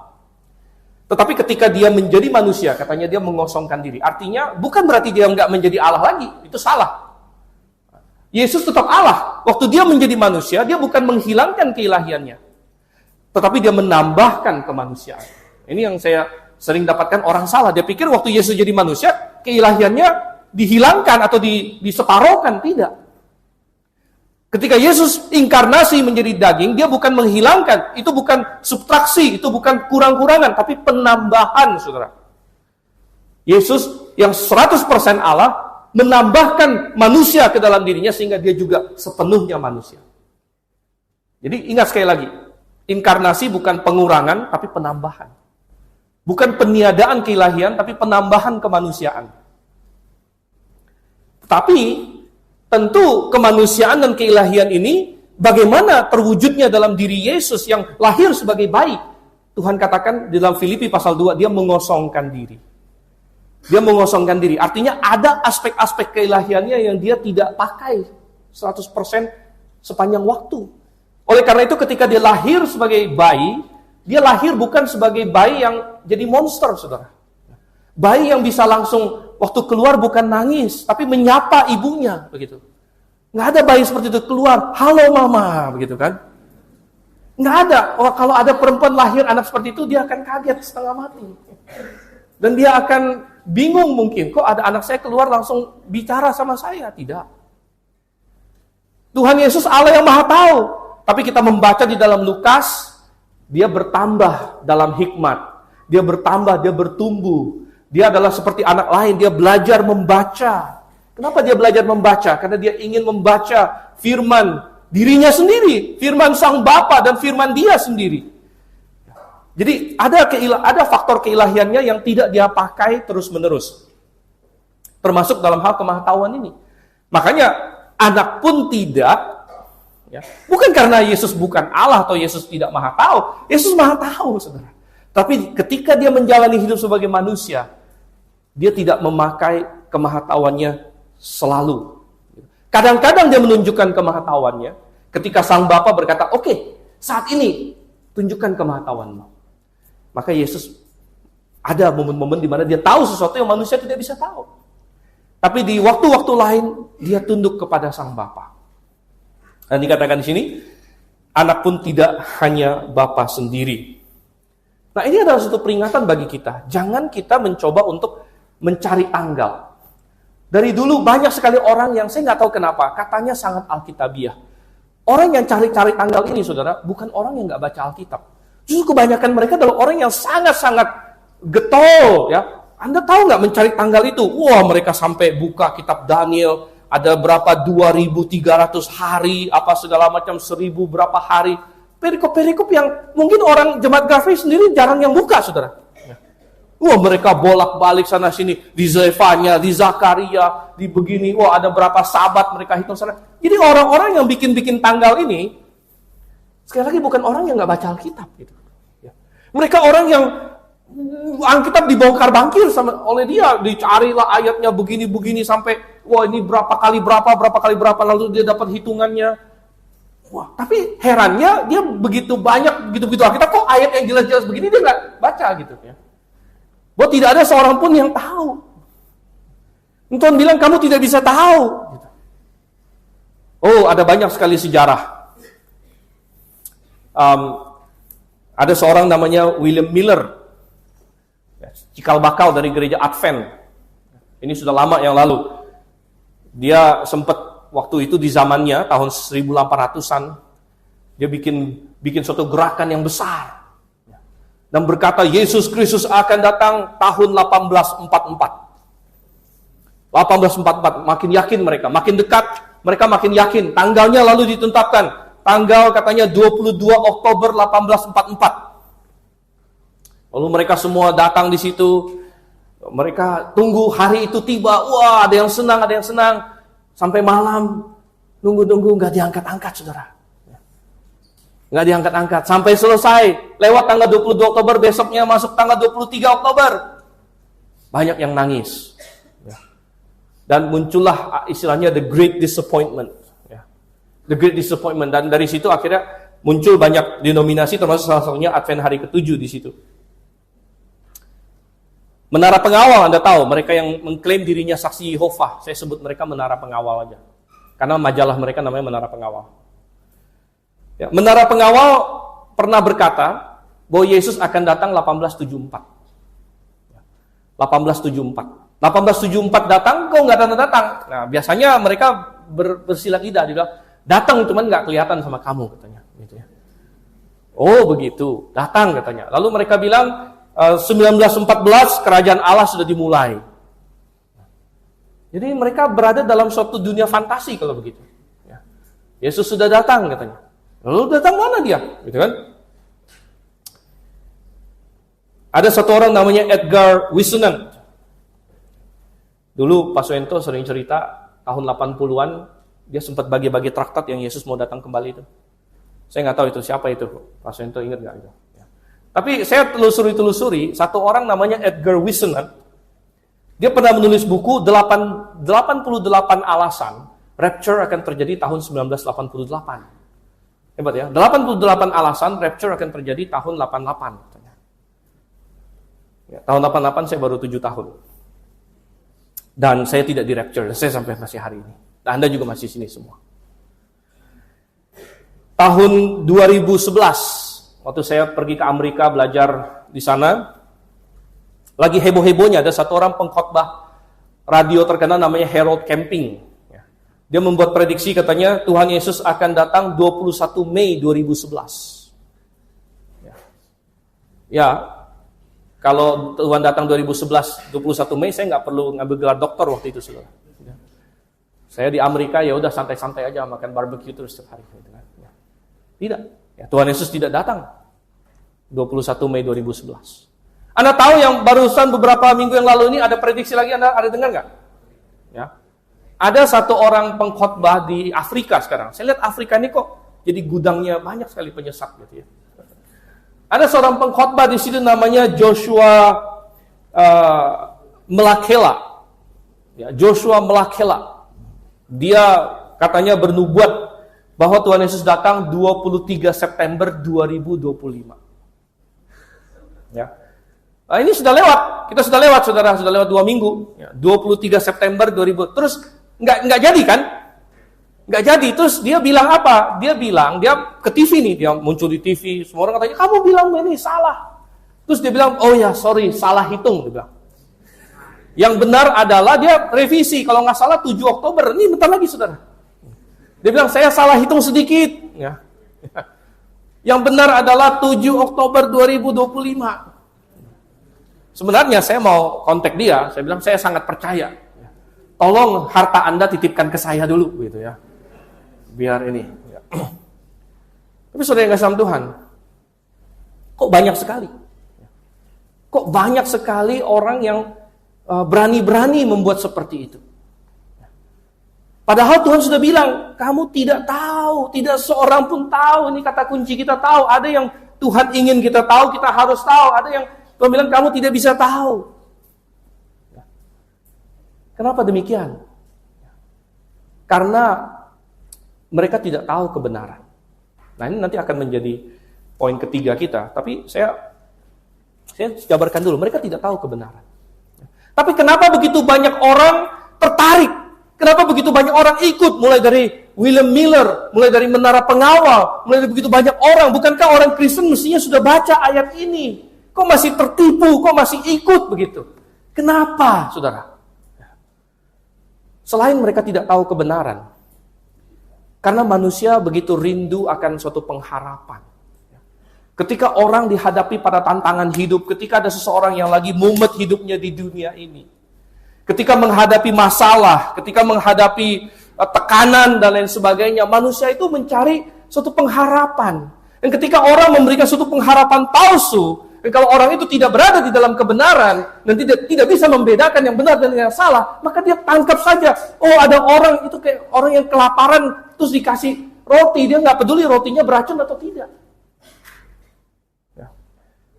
Tetapi ketika dia menjadi manusia, katanya dia mengosongkan diri. Artinya bukan berarti dia nggak menjadi Allah lagi. Itu salah. Yesus tetap Allah. Waktu dia menjadi manusia, dia bukan menghilangkan keilahiannya. Tetapi dia menambahkan kemanusiaan. Ini yang saya sering dapatkan orang salah. Dia pikir waktu Yesus jadi manusia, keilahiannya dihilangkan atau diseparohkan. Tidak. Ketika Yesus inkarnasi menjadi daging, dia bukan menghilangkan, itu bukan subtraksi, itu bukan kurang-kurangan, tapi penambahan, saudara. Yesus yang 100% Allah, menambahkan manusia ke dalam dirinya, sehingga dia juga sepenuhnya manusia. Jadi ingat sekali lagi, inkarnasi bukan pengurangan, tapi penambahan. Bukan peniadaan keilahian, tapi penambahan kemanusiaan. Tapi tentu kemanusiaan dan keilahian ini bagaimana terwujudnya dalam diri Yesus yang lahir sebagai bayi. Tuhan katakan di dalam Filipi pasal 2, dia mengosongkan diri. Dia mengosongkan diri. Artinya ada aspek-aspek keilahiannya yang dia tidak pakai 100% sepanjang waktu. Oleh karena itu ketika dia lahir sebagai bayi, dia lahir bukan sebagai bayi yang jadi monster, saudara. Bayi yang bisa langsung waktu keluar bukan nangis, tapi menyapa ibunya, begitu. Nggak ada bayi seperti itu keluar, halo mama, begitu kan. Nggak ada. Oh, kalau ada perempuan lahir anak seperti itu, dia akan kaget setengah mati. Dan dia akan bingung mungkin, kok ada anak saya keluar langsung bicara sama saya? Tidak. Tuhan Yesus Allah yang Maha Tahu. Tapi kita membaca di dalam Lukas, dia bertambah dalam hikmat. Dia bertambah, dia bertumbuh. Dia adalah seperti anak lain, dia belajar membaca. Kenapa dia belajar membaca? Karena dia ingin membaca firman dirinya sendiri, firman Sang Bapa dan firman dia sendiri. Jadi ada faktor keilahiannya yang tidak dia pakai terus-menerus. Termasuk dalam hal kemahatauan ini. Makanya anak pun tidak, ya, bukan karena Yesus bukan Allah atau Yesus tidak Maha Tahu. Yesus Maha Tahu, saudara. Tapi ketika dia menjalani hidup sebagai manusia, dia tidak memakai kemahatauannya selalu. Kadang-kadang dia menunjukkan kemahatauannya ketika Sang Bapa berkata, oke, saat ini tunjukkan kemahatauanmu. Maka Yesus ada momen-momen di mana dia tahu sesuatu yang manusia tidak bisa tahu. Tapi di waktu-waktu lain, dia tunduk kepada Sang Bapa. Dan dikatakan di sini, anak pun tidak hanya Bapa sendiri. Nah, ini adalah satu peringatan bagi kita. Jangan kita mencoba untuk mencari tanggal. Dari dulu banyak sekali orang yang saya nggak tahu kenapa, katanya sangat Alkitabiah. Orang yang cari-cari tanggal ini, saudara, bukan orang yang nggak baca Alkitab. Justru kebanyakan mereka adalah orang yang sangat-sangat getol, ya. Anda tahu nggak mencari tanggal itu? Wah, mereka sampai buka kitab Daniel, ada berapa 2.300 hari, apa segala macam 1.000 berapa hari. Perikop-perikop yang mungkin orang jemaat Gafri sendiri jarang yang buka, saudara. Wah, mereka bolak-balik sana-sini, di Zefanya, di Zakaria, di begini. Wah, ada berapa sahabat mereka hitung sana. Jadi orang-orang yang bikin-bikin tanggal ini, sekali lagi bukan orang yang nggak baca Alkitab, gitu. Mereka orang yang Alkitab dibongkar bangkir oleh dia, dicarilah ayatnya begini-begini sampai wah ini berapa kali berapa, lalu dia dapat hitungannya. Wah, tapi herannya dia begitu banyak begitu Alkitab kok ayat yang jelas-jelas begini dia nggak baca gitu ya. Bahwa tidak ada seorang pun yang tahu. Tuhan bilang kamu tidak bisa tahu. Oh, ada banyak sekali sejarah. Ada seorang namanya William Miller, cikal bakal dari gereja Advent. Ini sudah lama yang lalu. Dia sempat waktu itu di zamannya tahun 1800-an dia bikin suatu gerakan yang besar dan berkata Yesus Kristus akan datang tahun 1844. 1844 makin yakin mereka, makin dekat mereka makin yakin. Tanggalnya lalu ditetapkan. Tanggal katanya 22 Oktober 1844. Lalu mereka semua datang di situ. Mereka tunggu hari itu tiba. Wah, ada yang senang. Sampai malam nunggu nggak diangkat-angkat, saudara. Nggak diangkat-angkat. Sampai selesai. Lewat tanggal 22 Oktober, besoknya masuk tanggal 23 Oktober. Banyak yang nangis. Dan muncullah istilahnya the great disappointment. The Great Disappointment, dan dari situ akhirnya muncul banyak denominasi, termasuk salah satunya Advent hari ke-7 di situ. Menara Pengawal, Anda tahu, mereka yang mengklaim dirinya saksi Yehova, saya sebut mereka Menara Pengawal aja, karena majalah mereka namanya Menara Pengawal. Ya, Menara Pengawal pernah berkata bahwa Yesus akan datang 1874. 1874 datang, kok nggak datang? Nah, biasanya mereka bersilat lidah, dia bilang, datang cuman nggak kelihatan sama kamu katanya, gitu ya. Oh begitu, datang katanya. Lalu mereka bilang 1914 kerajaan Allah sudah dimulai. Jadi mereka berada dalam suatu dunia fantasi kalau begitu. Ya. Yesus sudah datang katanya. Lalu datang mana dia, gitu kan? Ada satu orang namanya Edgar Whisenant. Dulu Pak Suento sering cerita tahun 80-an. Dia sempat bagi-bagi traktat yang Yesus mau datang kembali itu. Saya nggak tahu itu siapa itu. Pak Suento ingat nggak itu? Ya. Tapi saya telusuri, satu orang namanya Edgar Whisenant. Dia pernah menulis buku 88 alasan rapture akan terjadi tahun 1988. Hebat ya, 88 alasan rapture akan terjadi tahun 88. Ya, tahun 88 saya baru 7 tahun. Dan saya tidak di rapture, saya sampai masih hari ini. Dan Anda juga masih sini semua. Tahun 2011, waktu saya pergi ke Amerika belajar di sana, lagi heboh-hebohnya ada satu orang pengkhotbah radio terkenal namanya Harold Camping. Dia membuat prediksi, katanya Tuhan Yesus akan datang 21 Mei 2011. Ya, kalau Tuhan datang 2011, 21 Mei, saya nggak perlu ngambil gelar doktor waktu itu, saudara. Saya di Amerika, ya udah santai-santai aja, makan barbecue terus setiap hari. Tidak, ya, Tuhan Yesus tidak datang 21 Mei 2011. Anda tahu yang barusan beberapa minggu yang lalu ini ada prediksi lagi, Anda ada dengar nggak? Ya. Ada satu orang pengkhotbah di Afrika sekarang. Saya lihat Afrika ini kok jadi gudangnya banyak sekali penyesat gitu ya. Ada seorang pengkhotbah di situ namanya Joshua Melakela. Ya, Joshua Melakela. Dia katanya bernubuat bahwa Tuhan Yesus datang 23 September 2025. Ya. Nah, ini sudah lewat. Kita sudah lewat, saudara. Sudah lewat 2 minggu. Ya, 23 September 2000. Terus nggak jadi kan? Nggak jadi. Terus dia bilang apa? Dia bilang, dia ke TV nih. Dia muncul di TV. Semua orang katanya, kamu bilang ini salah. Terus dia bilang, oh ya sorry, salah hitung. Dia bilang. Yang benar adalah dia revisi. Kalau nggak salah 7 Oktober. Ini bentar lagi, saudara. Dia bilang, saya salah hitung sedikit. Ya. Yang benar adalah 7 Oktober 2025. Sebenarnya saya mau kontak dia. Saya bilang, saya sangat percaya. Tolong harta Anda titipkan ke saya dulu, gitu ya. Biar ini. Ya. Tapi saudara yang kasih Tuhan, kok banyak sekali? Kok banyak sekali orang yang berani-berani membuat seperti itu? Padahal Tuhan sudah bilang, kamu tidak tahu, tidak seorang pun tahu. Ini kata kunci kita tahu. Ada yang Tuhan ingin kita tahu, kita harus tahu. Ada yang Tuhan bilang, kamu tidak bisa tahu. Kenapa demikian? Karena mereka tidak tahu kebenaran. Nah, ini nanti akan menjadi poin ketiga kita. Tapi saya jabarkan dulu, mereka tidak tahu kebenaran. Tapi kenapa begitu banyak orang tertarik? Kenapa begitu banyak orang ikut? Mulai dari William Miller, mulai dari Menara Pengawal, mulai dari begitu banyak orang. Bukankah orang Kristen mestinya sudah baca ayat ini? Kok masih tertipu? Kok masih ikut begitu? Kenapa, saudara? Selain mereka tidak tahu kebenaran, karena manusia begitu rindu akan suatu pengharapan. Ketika orang dihadapi pada tantangan hidup, ketika ada seseorang yang lagi mumet hidupnya di dunia ini, ketika menghadapi masalah, ketika menghadapi tekanan dan lain sebagainya, manusia itu mencari suatu pengharapan. Dan ketika orang memberikan suatu pengharapan palsu, dan kalau orang itu tidak berada di dalam kebenaran, dan tidak bisa membedakan yang benar dan yang salah, maka dia tangkap saja. Oh, ada orang itu kayak orang yang kelaparan, terus dikasih roti, dia nggak peduli rotinya beracun atau tidak.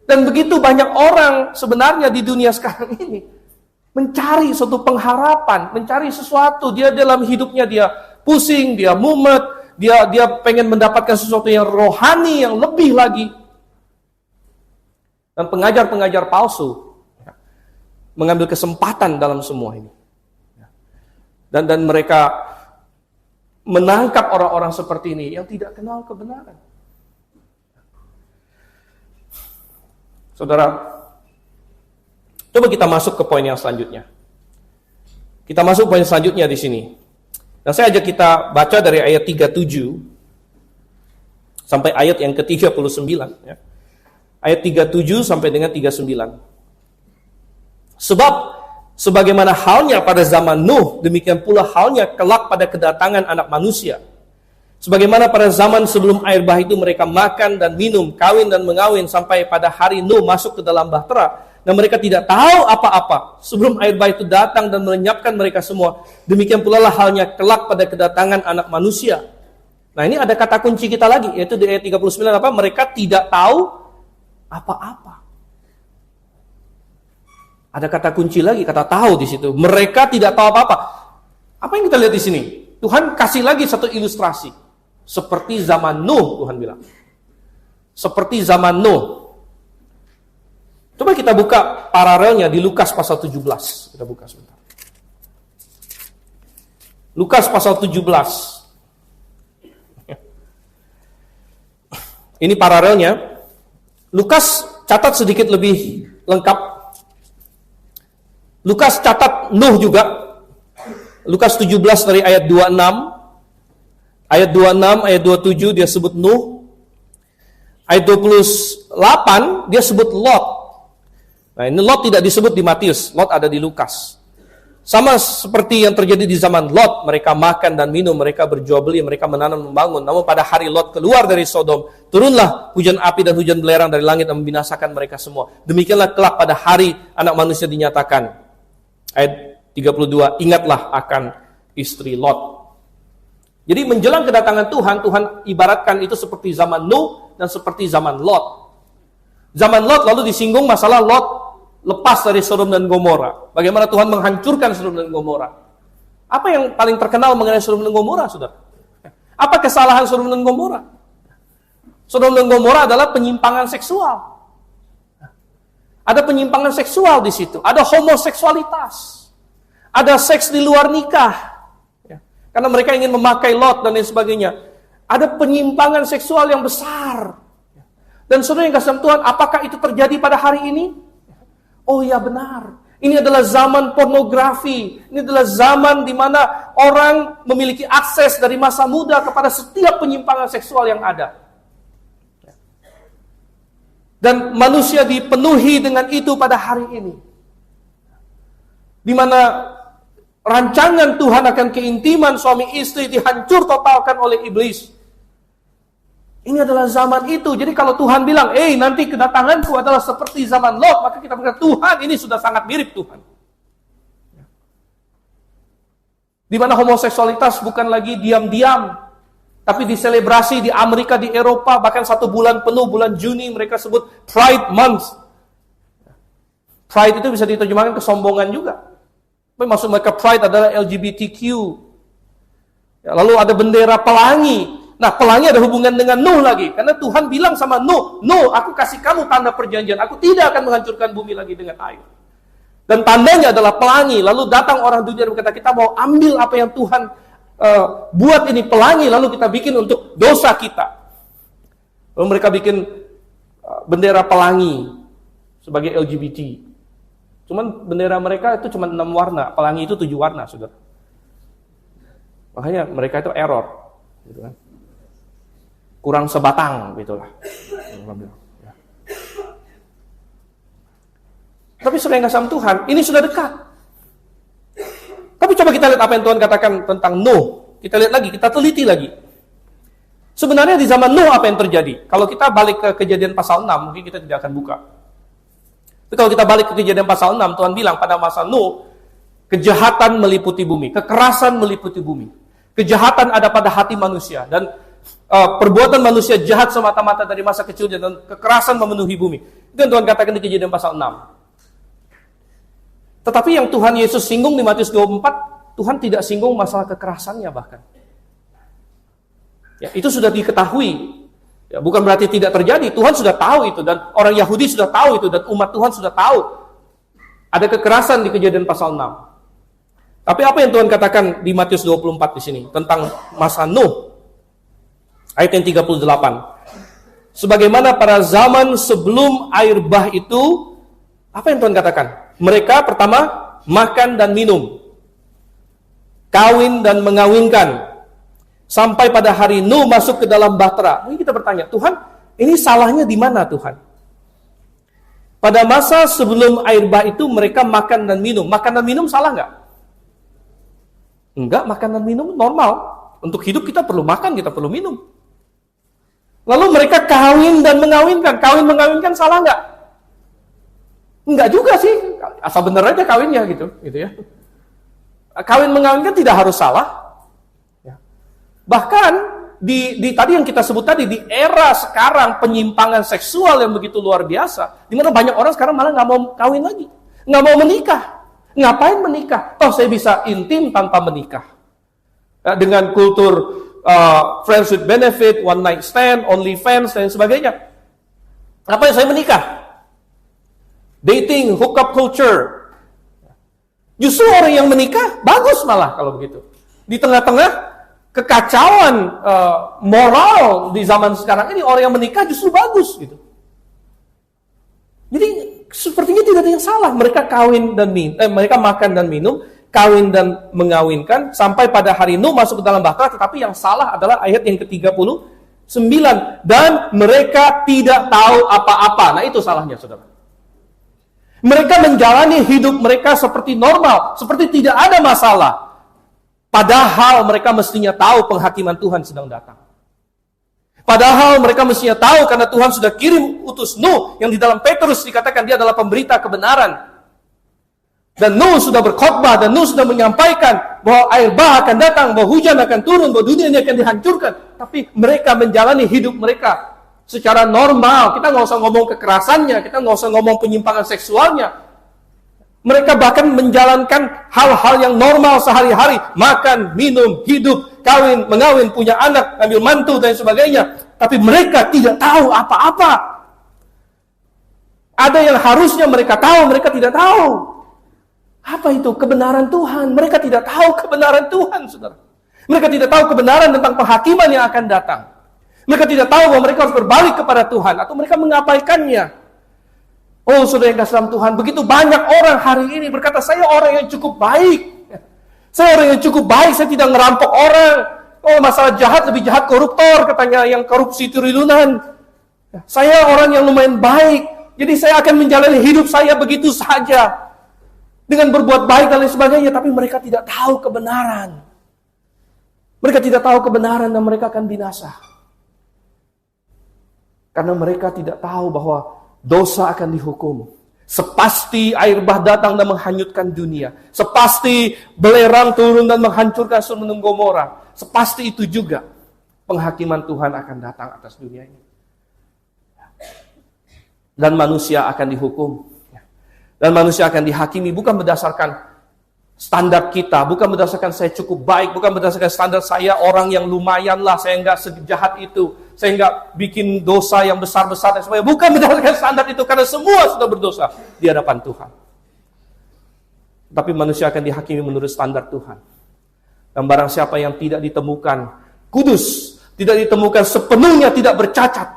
Dan begitu banyak orang sebenarnya di dunia sekarang ini mencari suatu pengharapan, mencari sesuatu. Dia dalam hidupnya dia pusing, dia mumet, dia pengen mendapatkan sesuatu yang rohani, yang lebih lagi. Dan pengajar-pengajar palsu mengambil kesempatan dalam semua ini. Dan mereka menangkap orang-orang seperti ini yang tidak kenal kebenaran. Saudara, coba kita masuk ke poin yang selanjutnya. Kita masuk poin selanjutnya di sini. Dan saya ajak kita baca dari ayat 37 sampai ayat yang ke-39 ya. Ayat 37 sampai dengan 39. Sebab sebagaimana halnya pada zaman Nuh, demikian pula halnya kelak pada kedatangan Anak Manusia. Sebagaimana pada zaman sebelum air bah itu mereka makan dan minum, kawin dan mengawin sampai pada hari Nuh masuk ke dalam bahtera, dan mereka tidak tahu apa-apa sebelum air bah itu datang dan melenyapkan mereka semua. Demikian pula lah halnya kelak pada kedatangan Anak Manusia. Nah, ini ada kata kunci kita lagi, yaitu di ayat 39 apa? Mereka tidak tahu apa-apa. Ada kata kunci lagi, kata tahu di situ. Mereka tidak tahu apa-apa. Apa yang kita lihat di sini? Tuhan kasih lagi satu ilustrasi. Seperti zaman Nuh, Tuhan bilang. Seperti zaman Nuh. Coba kita buka paralelnya di Lukas pasal 17. Kita buka sebentar. Lukas pasal 17. Ini paralelnya. Lukas catat sedikit lebih lengkap. Lukas catat Nuh juga. Lukas 17 dari ayat 26. Ayat 26, ayat 27 dia sebut Nuh. Ayat 28 dia sebut Lot. Nah, ini Lot tidak disebut di Matius. Lot ada di Lukas. Sama seperti yang terjadi di zaman Lot. Mereka makan dan minum, mereka berjual beli, mereka menanam membangun. Namun pada hari Lot keluar dari Sodom, turunlah hujan api dan hujan belerang dari langit dan membinasakan mereka semua. Demikianlah kelak pada hari anak manusia dinyatakan. Ayat 32, ingatlah akan istri Lot. Jadi menjelang kedatangan Tuhan, Tuhan ibaratkan itu seperti zaman Nuh dan seperti zaman Lot. Zaman Lot lalu disinggung masalah Lot lepas dari Sodom dan Gomora. Bagaimana Tuhan menghancurkan Sodom dan Gomora. Apa yang paling terkenal mengenai Sodom dan Gomora, saudara? Apa kesalahan Sodom dan Gomora? Sodom dan Gomora adalah penyimpangan seksual. Ada penyimpangan seksual di situ. Ada homoseksualitas. Ada seks di luar nikah. Ya. Karena mereka ingin memakai Lot dan lain sebagainya. Ada penyimpangan seksual yang besar. Dan saudara yang kasih Tuhan, apakah itu terjadi pada hari ini? Oh ya benar. Ini adalah zaman pornografi. Ini adalah zaman di mana orang memiliki akses dari masa muda kepada setiap penyimpangan seksual yang ada. Dan manusia dipenuhi dengan itu pada hari ini. Di mana rancangan Tuhan akan keintiman suami istri dihancur totalkan oleh iblis. Ini adalah zaman itu. Jadi kalau Tuhan bilang, nanti kedatanganku adalah seperti zaman Lot, maka kita berkata, Tuhan ini sudah sangat mirip Tuhan. Di mana homoseksualitas bukan lagi diam-diam, tapi diselebrasi di Amerika, di Eropa, bahkan 1 bulan penuh, bulan Juni, mereka sebut Pride Month. Pride itu bisa diterjemahkan kesombongan juga. Tapi maksud mereka Pride adalah LGBTQ. Ya, lalu ada bendera pelangi. Nah, pelangi ada hubungan dengan Nuh lagi. Karena Tuhan bilang sama Nuh, Nuh, aku kasih kamu tanda perjanjian. Aku tidak akan menghancurkan bumi lagi dengan air. Dan tandanya adalah pelangi. Lalu datang orang dunia dan berkata, kita mau ambil apa yang Tuhan buat ini pelangi, lalu kita bikin untuk dosa kita. Lalu mereka bikin bendera pelangi sebagai LGBT. Cuman bendera mereka itu cuma 6 warna, pelangi itu 7 warna, saudara. Makanya mereka itu error, gitu kan. Kurang sebatang, gitulah. Tapi saudara yang kasih Tuhan, ini sudah dekat. Tapi coba kita lihat apa yang Tuhan katakan tentang Nuh. Kita lihat lagi, kita teliti lagi. Sebenarnya di zaman Nuh apa yang terjadi? Kalau kita balik ke Kejadian pasal 6, mungkin kita tidak akan buka. Tapi kalau kita balik ke Kejadian pasal 6, Tuhan bilang pada masa Nuh, kejahatan meliputi bumi, kekerasan meliputi bumi. Kejahatan ada pada hati manusia. Dan perbuatan manusia jahat semata-mata dari masa kecilnya, dan kekerasan memenuhi bumi. Itu yang Tuhan katakan di Kejadian pasal 6. Tetapi yang Tuhan Yesus singgung di Matius 24, Tuhan tidak singgung masalah kekerasannya bahkan. Ya, itu sudah diketahui. Ya, bukan berarti tidak terjadi. Tuhan sudah tahu itu, dan orang Yahudi sudah tahu itu, dan umat Tuhan sudah tahu. Ada kekerasan di Kejadian pasal 6. Tapi apa yang Tuhan katakan di Matius 24 di sini tentang masa Nuh? Ayat yang 38. Sebagaimana pada zaman sebelum air bah itu, apa yang Tuhan katakan? Mereka pertama makan dan minum, kawin dan mengawinkan, sampai pada hari Nuh masuk ke dalam bahtera. Mungkin kita bertanya, Tuhan, ini salahnya di mana Tuhan? Pada masa sebelum air bah itu mereka makan dan minum. Makan dan minum salah nggak? Enggak, makan dan minum normal. Untuk hidup kita perlu makan, kita perlu minum. Lalu mereka kawin dan mengawinkan. Kawin mengawinkan salah nggak? Enggak juga sih, asal benar aja kawinnya gitu ya. Kawin mengawinkan tidak harus salah. Ya. Bahkan di tadi yang kita sebut tadi, di era sekarang penyimpangan seksual yang begitu luar biasa, di mana banyak orang sekarang malah nggak mau kawin lagi. nggak mau menikah. Ngapain menikah? Toh saya bisa intim tanpa menikah. Dengan kultur friends with benefit, one night stand, only fans, dan sebagainya. Ngapain saya menikah? Dating, hookup culture. Justru orang yang menikah bagus malah kalau begitu. Di tengah-tengah kekacauan moral di zaman sekarang ini, orang yang menikah justru bagus gitu. Jadi sepertinya tidak ada yang salah. Mereka mereka makan dan minum, kawin dan mengawinkan, sampai pada hari Nuh masuk ke dalam bahtera. Tetapi yang salah adalah ayat yang ke-39. Dan mereka tidak tahu apa-apa. Nah itu salahnya, saudara. Mereka menjalani hidup mereka seperti normal, seperti tidak ada masalah. Padahal mereka mestinya tahu penghakiman Tuhan sedang datang. Padahal mereka mestinya tahu karena Tuhan sudah kirim utus Nuh yang di dalam Petrus dikatakan dia adalah pemberita kebenaran. Dan Nuh sudah berkhotbah dan Nuh sudah menyampaikan bahwa air bah akan datang, bahwa hujan akan turun, bahwa dunia ini akan dihancurkan. Tapi mereka menjalani hidup mereka secara normal. Kita nggak usah ngomong kekerasannya, kita nggak usah ngomong penyimpangan seksualnya. Mereka bahkan menjalankan hal-hal yang normal sehari-hari. Makan, minum, hidup, kawin, mengawin, punya anak, ambil mantu, dan sebagainya. Tapi mereka tidak tahu apa-apa. Ada yang harusnya mereka tahu, mereka tidak tahu. Apa itu? Kebenaran Tuhan. Mereka tidak tahu kebenaran Tuhan, saudara. Mereka tidak tahu kebenaran tentang penghakiman yang akan datang. Mereka tidak tahu bahwa mereka harus berbalik kepada Tuhan. Atau mereka mengabaikannya. Oh, saudara yang kasih dalam Tuhan, begitu banyak orang hari ini berkata, saya orang yang cukup baik. Saya orang yang cukup baik, saya tidak ngerampok orang. Oh, masalah jahat, lebih jahat koruptor, katanya yang korupsi triliunan. Saya orang yang lumayan baik, jadi saya akan menjalani hidup saya begitu saja. Dengan berbuat baik dan lain sebagainya, tapi mereka tidak tahu kebenaran. Mereka tidak tahu kebenaran dan mereka akan binasa. Karena mereka tidak tahu bahwa dosa akan dihukum. Sepasti air bah datang dan menghanyutkan dunia. Sepasti belerang turun dan menghancurkan Sodom dan Gomora. Sepasti itu juga penghakiman Tuhan akan datang atas dunia ini. Dan manusia akan dihukum. Dan manusia akan dihakimi bukan berdasarkan standar kita, bukan berdasarkan saya cukup baik, bukan berdasarkan standar saya orang yang lumayan lah, saya enggak sejahat itu, saya enggak bikin dosa yang besar-besar dan sebagainya. Bukan berdasarkan standar itu, karena semua sudah berdosa di hadapan Tuhan. Tapi manusia akan dihakimi menurut standar Tuhan. Dan barang siapa yang tidak ditemukan kudus, tidak ditemukan sepenuhnya tidak bercacat,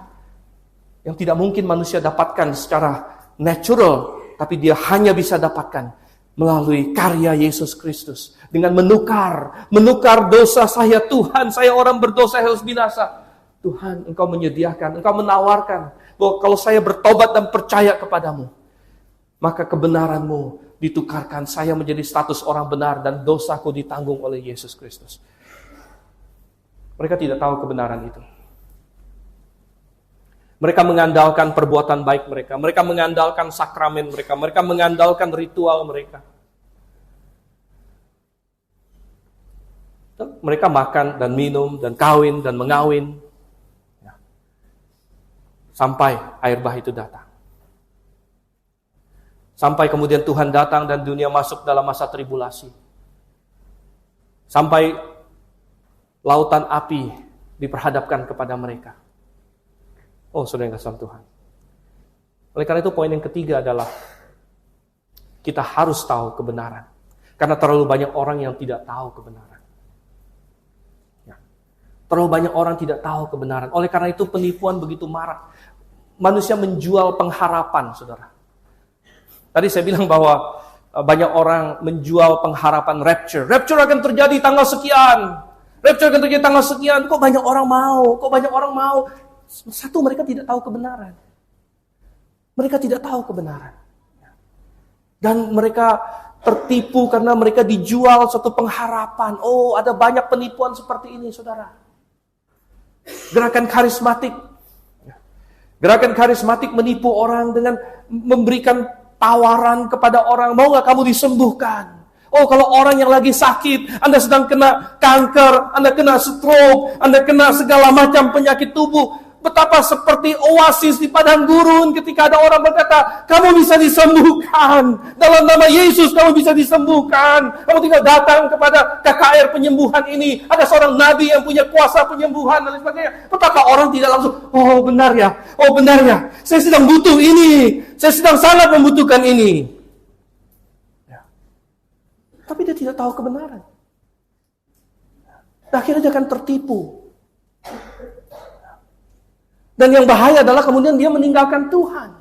yang tidak mungkin manusia dapatkan secara natural, tapi dia hanya bisa dapatkan melalui karya Yesus Kristus. Dengan menukar dosa saya. Tuhan, saya orang berdosa, harus binasa. Tuhan, Engkau menyediakan, Engkau menawarkan bahwa kalau saya bertobat dan percaya kepadamu, maka kebenaran-Mu ditukarkan. Saya menjadi status orang benar dan dosaku ditanggung oleh Yesus Kristus. Mereka tidak tahu kebenaran itu. Mereka mengandalkan perbuatan baik mereka. Mereka mengandalkan sakramen mereka. Mereka mengandalkan ritual mereka. Mereka makan dan minum dan kawin dan mengawin. Sampai air bah itu datang. Sampai kemudian Tuhan datang dan dunia masuk dalam masa tribulasi. Sampai lautan api diperhadapkan kepada mereka. Oh, saudara yang kasih Tuhan. Oleh karena itu poin yang ketiga adalah kita harus tahu kebenaran. Karena terlalu banyak orang yang tidak tahu kebenaran. Ya. Terlalu banyak orang tidak tahu kebenaran. Oleh karena itu penipuan begitu marak. Manusia menjual pengharapan, saudara. Tadi saya bilang bahwa banyak orang menjual pengharapan rapture. Rapture akan terjadi tanggal sekian. Rapture akan terjadi tanggal sekian. Kok banyak orang mau? Kok banyak orang mau? Satu, mereka tidak tahu kebenaran. Mereka tidak tahu kebenaran. Dan mereka tertipu karena mereka dijual suatu pengharapan. Oh, ada banyak penipuan seperti ini, saudara. Gerakan karismatik. Gerakan karismatik menipu orang dengan memberikan tawaran kepada orang. Mau gak kamu disembuhkan? Oh, kalau orang yang lagi sakit, Anda sedang kena kanker, Anda kena stroke, Anda kena segala macam penyakit tubuh. Betapa seperti oasis di padang gurun ketika ada orang berkata, kamu bisa disembuhkan. Dalam nama Yesus kamu bisa disembuhkan. Kamu tinggal datang kepada KKR penyembuhan ini. Ada seorang nabi yang punya kuasa penyembuhan dan sebagainya. Betapa orang tidak langsung, oh benar ya, saya sedang butuh ini. Saya sedang sangat membutuhkan ini. Ya. Tapi dia tidak tahu kebenaran. Akhirnya dia akan tertipu. Dan yang bahaya adalah kemudian dia meninggalkan Tuhan.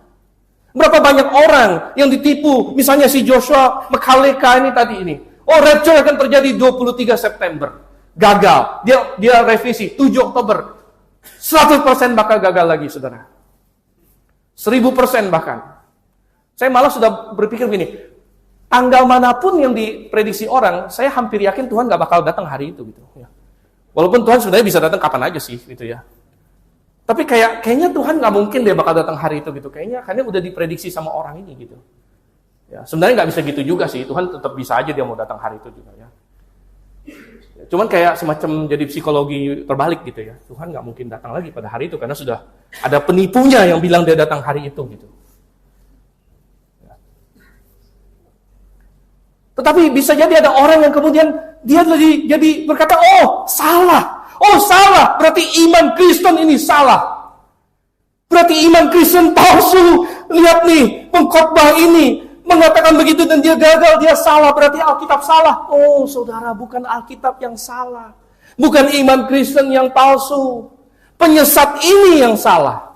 Berapa banyak orang yang ditipu, misalnya si Joshua Mekaleka ini tadi ini. Oh, rapture akan terjadi 23 September. Gagal. Dia revisi 7 Oktober. 100% bakal gagal lagi, saudara. 1000% bahkan. Saya malah sudah berpikir begini, tanggal manapun yang diprediksi orang, saya hampir yakin Tuhan gak bakal datang hari itu gitu. Walaupun Tuhan sebenarnya bisa datang kapan aja sih gitu ya. Tapi kayaknya Tuhan nggak mungkin dia bakal datang hari itu gitu. Kayaknya udah diprediksi sama orang ini gitu. Ya, sebenarnya nggak bisa gitu juga sih. Tuhan tetap bisa aja dia mau datang hari itu juga ya. Cuman kayak semacam jadi psikologi terbalik gitu ya. Tuhan nggak mungkin datang lagi pada hari itu karena sudah ada penipunya yang bilang dia datang hari itu gitu. Ya. Tetapi bisa jadi ada orang yang kemudian dia jadi berkata, oh salah. Berarti iman Kristen ini salah. Berarti iman Kristen palsu. Lihat nih, pengkhotbah ini mengatakan begitu dan dia gagal, dia salah. Berarti Alkitab salah. Oh, saudara, bukan Alkitab yang salah. Bukan iman Kristen yang palsu. Penyesat ini yang salah.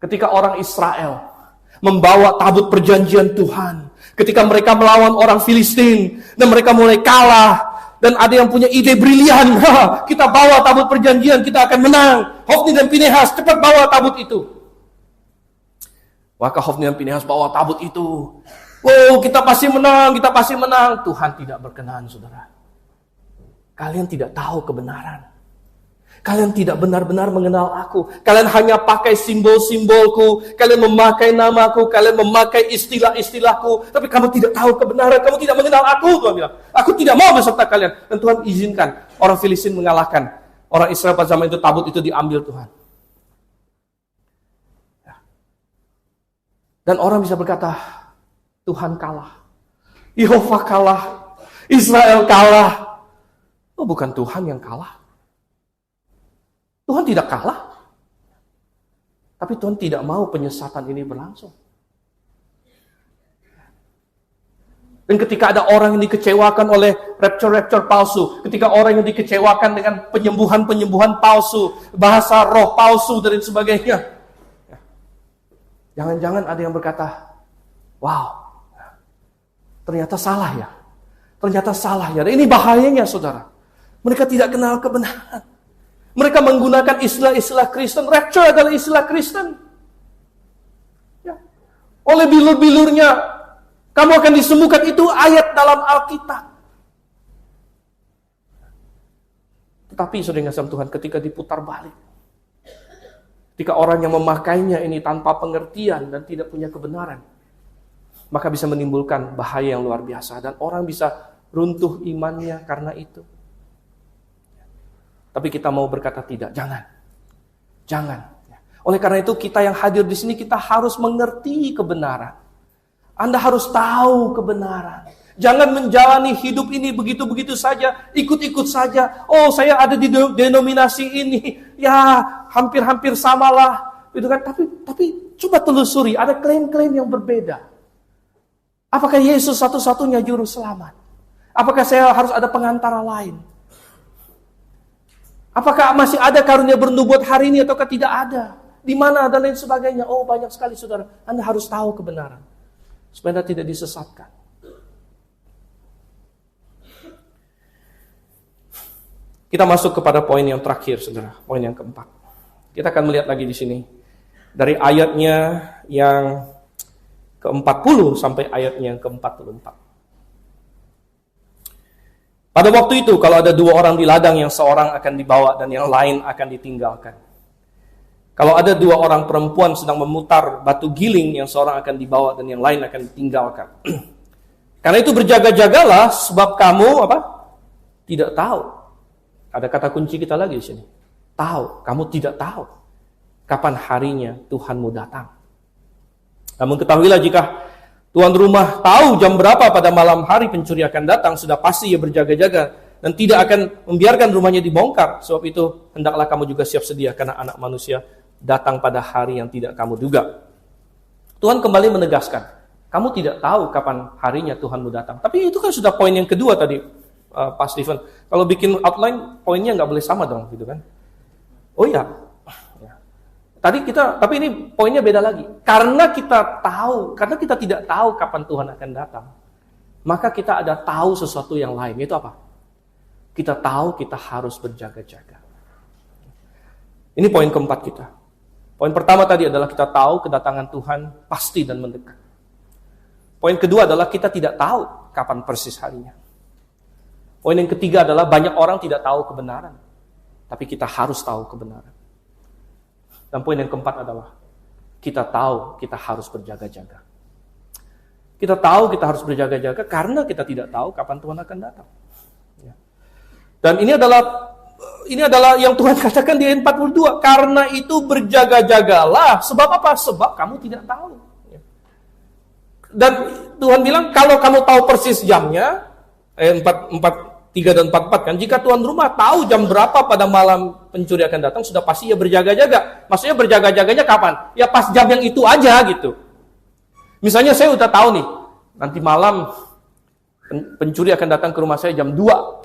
Ketika orang Israel membawa tabut perjanjian Tuhan, ketika mereka melawan orang Filistin dan mereka mulai kalah, dan ada yang punya ide brilian, kita bawa tabut perjanjian, kita akan menang. Hofni dan Pinehas cepat bawa tabut itu. Maka Hofni dan Pinehas bawa tabut itu. Oh, kita pasti menang. Tuhan tidak berkenan, saudara. Kalian tidak tahu kebenaran. Kalian tidak benar-benar mengenal aku. Kalian hanya pakai simbol-simbolku. Kalian memakai namaku. Kalian memakai istilah-istilahku. Tapi kamu tidak tahu kebenaran. Kamu tidak mengenal aku. Tuhan bilang, aku tidak mau beserta kalian. Dan Tuhan izinkan orang Filistin mengalahkan orang Israel pada zaman itu. Tabut itu diambil Tuhan. Dan orang bisa berkata, Tuhan kalah. Yehova kalah. Israel kalah. Oh, bukan Tuhan yang kalah. Tuhan tidak kalah. Tapi Tuhan tidak mau penyesatan ini berlangsung. Dan ketika ada orang yang dikecewakan oleh rapture palsu, ketika orang yang dikecewakan dengan penyembuhan palsu, bahasa roh palsu dan sebagainya, jangan-jangan ada yang berkata, wow, ternyata salah ya. Dan ini bahayanya, saudara. Mereka tidak kenal kebenaran. Mereka menggunakan istilah-istilah Kristen. Rapture adalah istilah Kristen. Ya. Oleh bilur-bilurnya, kamu akan disembuhkan, itu ayat dalam Alkitab. Tetapi saudara kasih Tuhan, ketika diputar balik, ketika orang yang memakainya ini tanpa pengertian dan tidak punya kebenaran, maka bisa menimbulkan bahaya yang luar biasa. Dan orang bisa runtuh imannya karena itu. Tapi kita mau berkata tidak, jangan. Oleh karena itu kita yang hadir di sini, kita harus mengerti kebenaran. Anda harus tahu kebenaran. Jangan menjalani hidup ini begitu-begitu saja, ikut-ikut saja. Oh, saya ada di denominasi ini, ya hampir-hampir samalah, gitu kan? Tapi coba telusuri, ada klaim-klaim yang berbeda. Apakah Yesus satu-satunya juru selamat? Apakah saya harus ada pengantara lain? Apakah masih ada karunia bernubuat hari ini ataukah tidak ada? Di mana dan lain sebagainya. Oh, banyak sekali, saudara. Anda harus tahu kebenaran supaya Anda tidak disesatkan. Kita masuk kepada poin yang terakhir, saudara. Poin yang keempat. Kita akan melihat lagi di sini dari ayatnya yang ke-40 sampai ayatnya yang ke-44. Pada waktu itu, kalau ada 2 orang di ladang, yang seorang akan dibawa dan yang lain akan ditinggalkan. Kalau ada 2 orang perempuan sedang memutar batu giling, yang seorang akan dibawa dan yang lain akan ditinggalkan. Karena itu berjaga-jagalah, sebab kamu tidak tahu Ada kata kunci kita lagi di sini. Tahu, kamu tidak tahu kapan harinya Tuhanmu datang. Namun ketahuilah jika tuan rumah tahu jam berapa pada malam hari pencuri akan datang, sudah pasti ia berjaga-jaga dan tidak akan membiarkan rumahnya dibongkar. Sebab itu hendaklah kamu juga siap sedia karena Anak Manusia datang pada hari yang tidak kamu duga. Tuhan kembali menegaskan, kamu tidak tahu kapan harinya Tuhanmu datang. Tapi itu kan sudah poin yang kedua tadi, Pak Steven. Kalau bikin outline, poinnya nggak boleh sama dong, gitu kan? Oh iya. Tapi ini poinnya beda lagi. Karena kita tidak tahu kapan Tuhan akan datang, maka kita ada tahu sesuatu yang lain. Itu apa? Kita tahu kita harus berjaga-jaga. Ini poin keempat kita. Poin pertama tadi adalah kita tahu kedatangan Tuhan pasti dan mendekat. Poin kedua adalah kita tidak tahu kapan persis harinya. Poin yang ketiga adalah banyak orang tidak tahu kebenaran, tapi kita harus tahu kebenaran. Dan poin yang keempat adalah kita tahu kita harus berjaga-jaga. Kita tahu kita harus berjaga-jaga karena kita tidak tahu kapan Tuhan akan datang. Dan ini adalah yang Tuhan katakan di ayat 42. Karena itu berjaga-jagalah. Sebab apa? Sebab kamu tidak tahu. Dan Tuhan bilang kalau kamu tahu persis jamnya, ayat 43 dan 44 kan, jika tuan rumah tahu jam berapa pada malam pencuri akan datang, sudah pasti ia berjaga-jaga. Maksudnya berjaga-jaganya kapan? Ya pas jam yang itu aja gitu. Misalnya saya udah tahu nih, nanti malam pencuri akan datang ke rumah saya jam 2.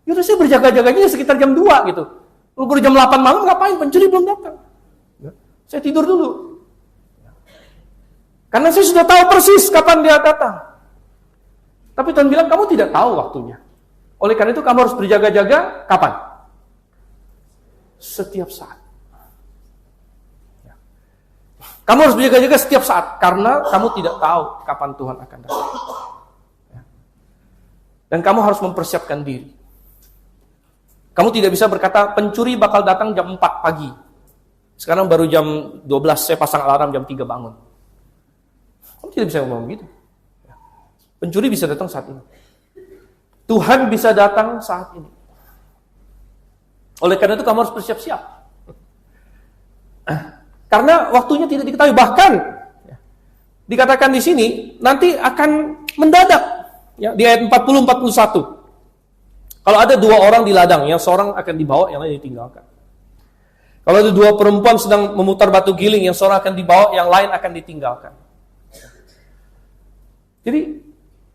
Ya udah saya berjaga-jaganya sekitar jam 2 gitu. Lalu baru jam 8 malam ngapain? Pencuri belum datang. Saya tidur dulu. Karena saya sudah tahu persis kapan dia datang. Tapi Tuhan bilang kamu tidak tahu waktunya. Oleh karena itu kamu harus berjaga-jaga kapan? Setiap saat. Kamu harus berjaga-jaga setiap saat karena kamu tidak tahu kapan Tuhan akan datang. Dan kamu harus mempersiapkan diri. Kamu tidak bisa berkata pencuri bakal datang jam 4 pagi. Sekarang baru jam 12 saya pasang alarm jam 3 bangun. Kamu tidak bisa ngomong begitu. Pencuri bisa datang saat ini. Tuhan bisa datang saat ini. Oleh karena itu kamu harus bersiap-siap. Karena waktunya tidak diketahui. Bahkan dikatakan di sini nanti akan mendadak. Ya, di ayat 40-41. Kalau ada 2 orang di ladang, yang seorang akan dibawa, yang lain ditinggalkan. Kalau ada 2 perempuan sedang memutar batu giling, yang seorang akan dibawa, yang lain akan ditinggalkan. Jadi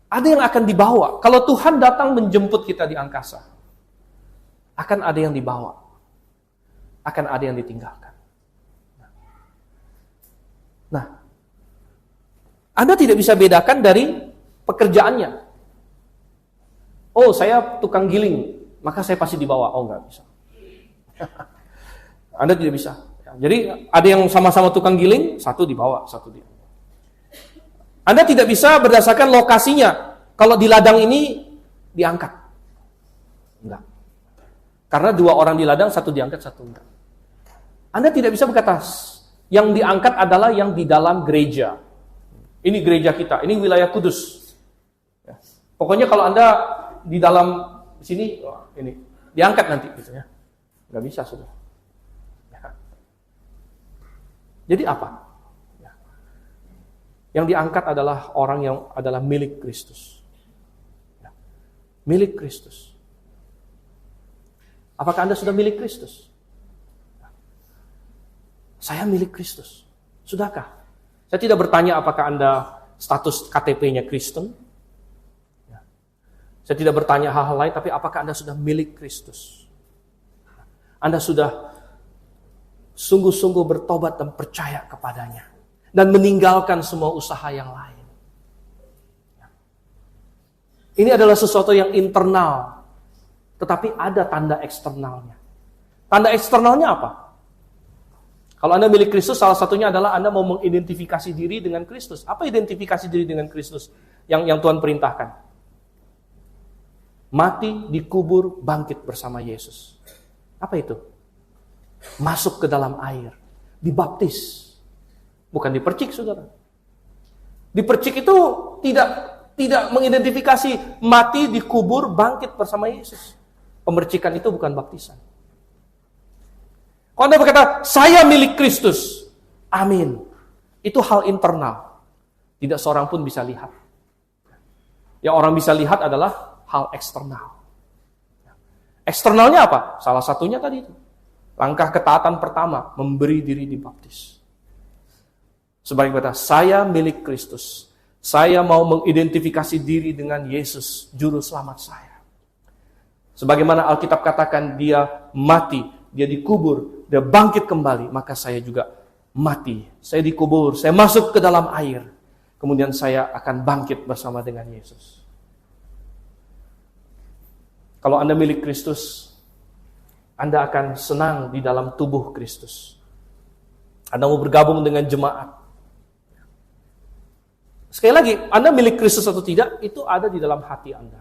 ada yang akan dibawa. Kalau Tuhan datang menjemput kita di angkasa, akan ada yang dibawa, akan ada yang ditinggalkan. Nah, Anda tidak bisa bedakan dari pekerjaannya. Oh, saya tukang giling, maka saya pasti dibawa. Oh, enggak bisa. Anda tidak bisa. Jadi ada yang sama-sama tukang giling, satu dibawa, satu dia. Anda tidak bisa berdasarkan lokasinya. Kalau di ladang ini diangkat. Enggak. Karena 2 orang di ladang, satu diangkat, satu enggak. Anda tidak bisa berkata, yang diangkat adalah yang di dalam gereja. Ini gereja kita, ini wilayah kudus. Pokoknya kalau Anda di dalam sini, ini diangkat nanti, gitu ya. Nggak bisa, sudah. Ya. Jadi apa? Ya. Yang diangkat adalah orang yang adalah milik Kristus. Ya. Milik Kristus. Apakah Anda sudah milik Kristus? Ya. Saya milik Kristus. Sudahkah? Saya tidak bertanya apakah Anda status KTP-nya Kristen. Saya tidak bertanya hal-hal lain, tapi apakah Anda sudah milik Kristus? Anda sudah sungguh-sungguh bertobat dan percaya kepadanya. Dan meninggalkan semua usaha yang lain. Ini adalah sesuatu yang internal. Tetapi ada tanda eksternalnya. Tanda eksternalnya apa? Kalau Anda milik Kristus, salah satunya adalah Anda mau mengidentifikasi diri dengan Kristus. Apa identifikasi diri dengan Kristus yang Tuhan perintahkan? Mati, dikubur, bangkit bersama Yesus. Apa itu? Masuk ke dalam air. Dibaptis. Bukan dipercik, saudara. Dipercik itu tidak mengidentifikasi mati, dikubur, bangkit bersama Yesus. Pemercikan itu bukan baptisan. Kalau Anda berkata, saya milik Kristus, amin. Itu hal internal. Tidak seorang pun bisa lihat. Yang orang bisa lihat adalah hal eksternal. Eksternalnya apa? Salah satunya tadi itu. Langkah ketaatan pertama, memberi diri dibaptis. Sebagai kata, saya milik Kristus. Saya mau mengidentifikasi diri dengan Yesus, juru selamat saya. Sebagaimana Alkitab katakan, dia mati, dia dikubur, dia bangkit kembali, maka saya juga mati. Saya dikubur, saya masuk ke dalam air. Kemudian saya akan bangkit bersama dengan Yesus. Kalau Anda milik Kristus, Anda akan senang di dalam tubuh Kristus. Anda mau bergabung dengan jemaat. Sekali lagi, Anda milik Kristus atau tidak, itu ada di dalam hati Anda.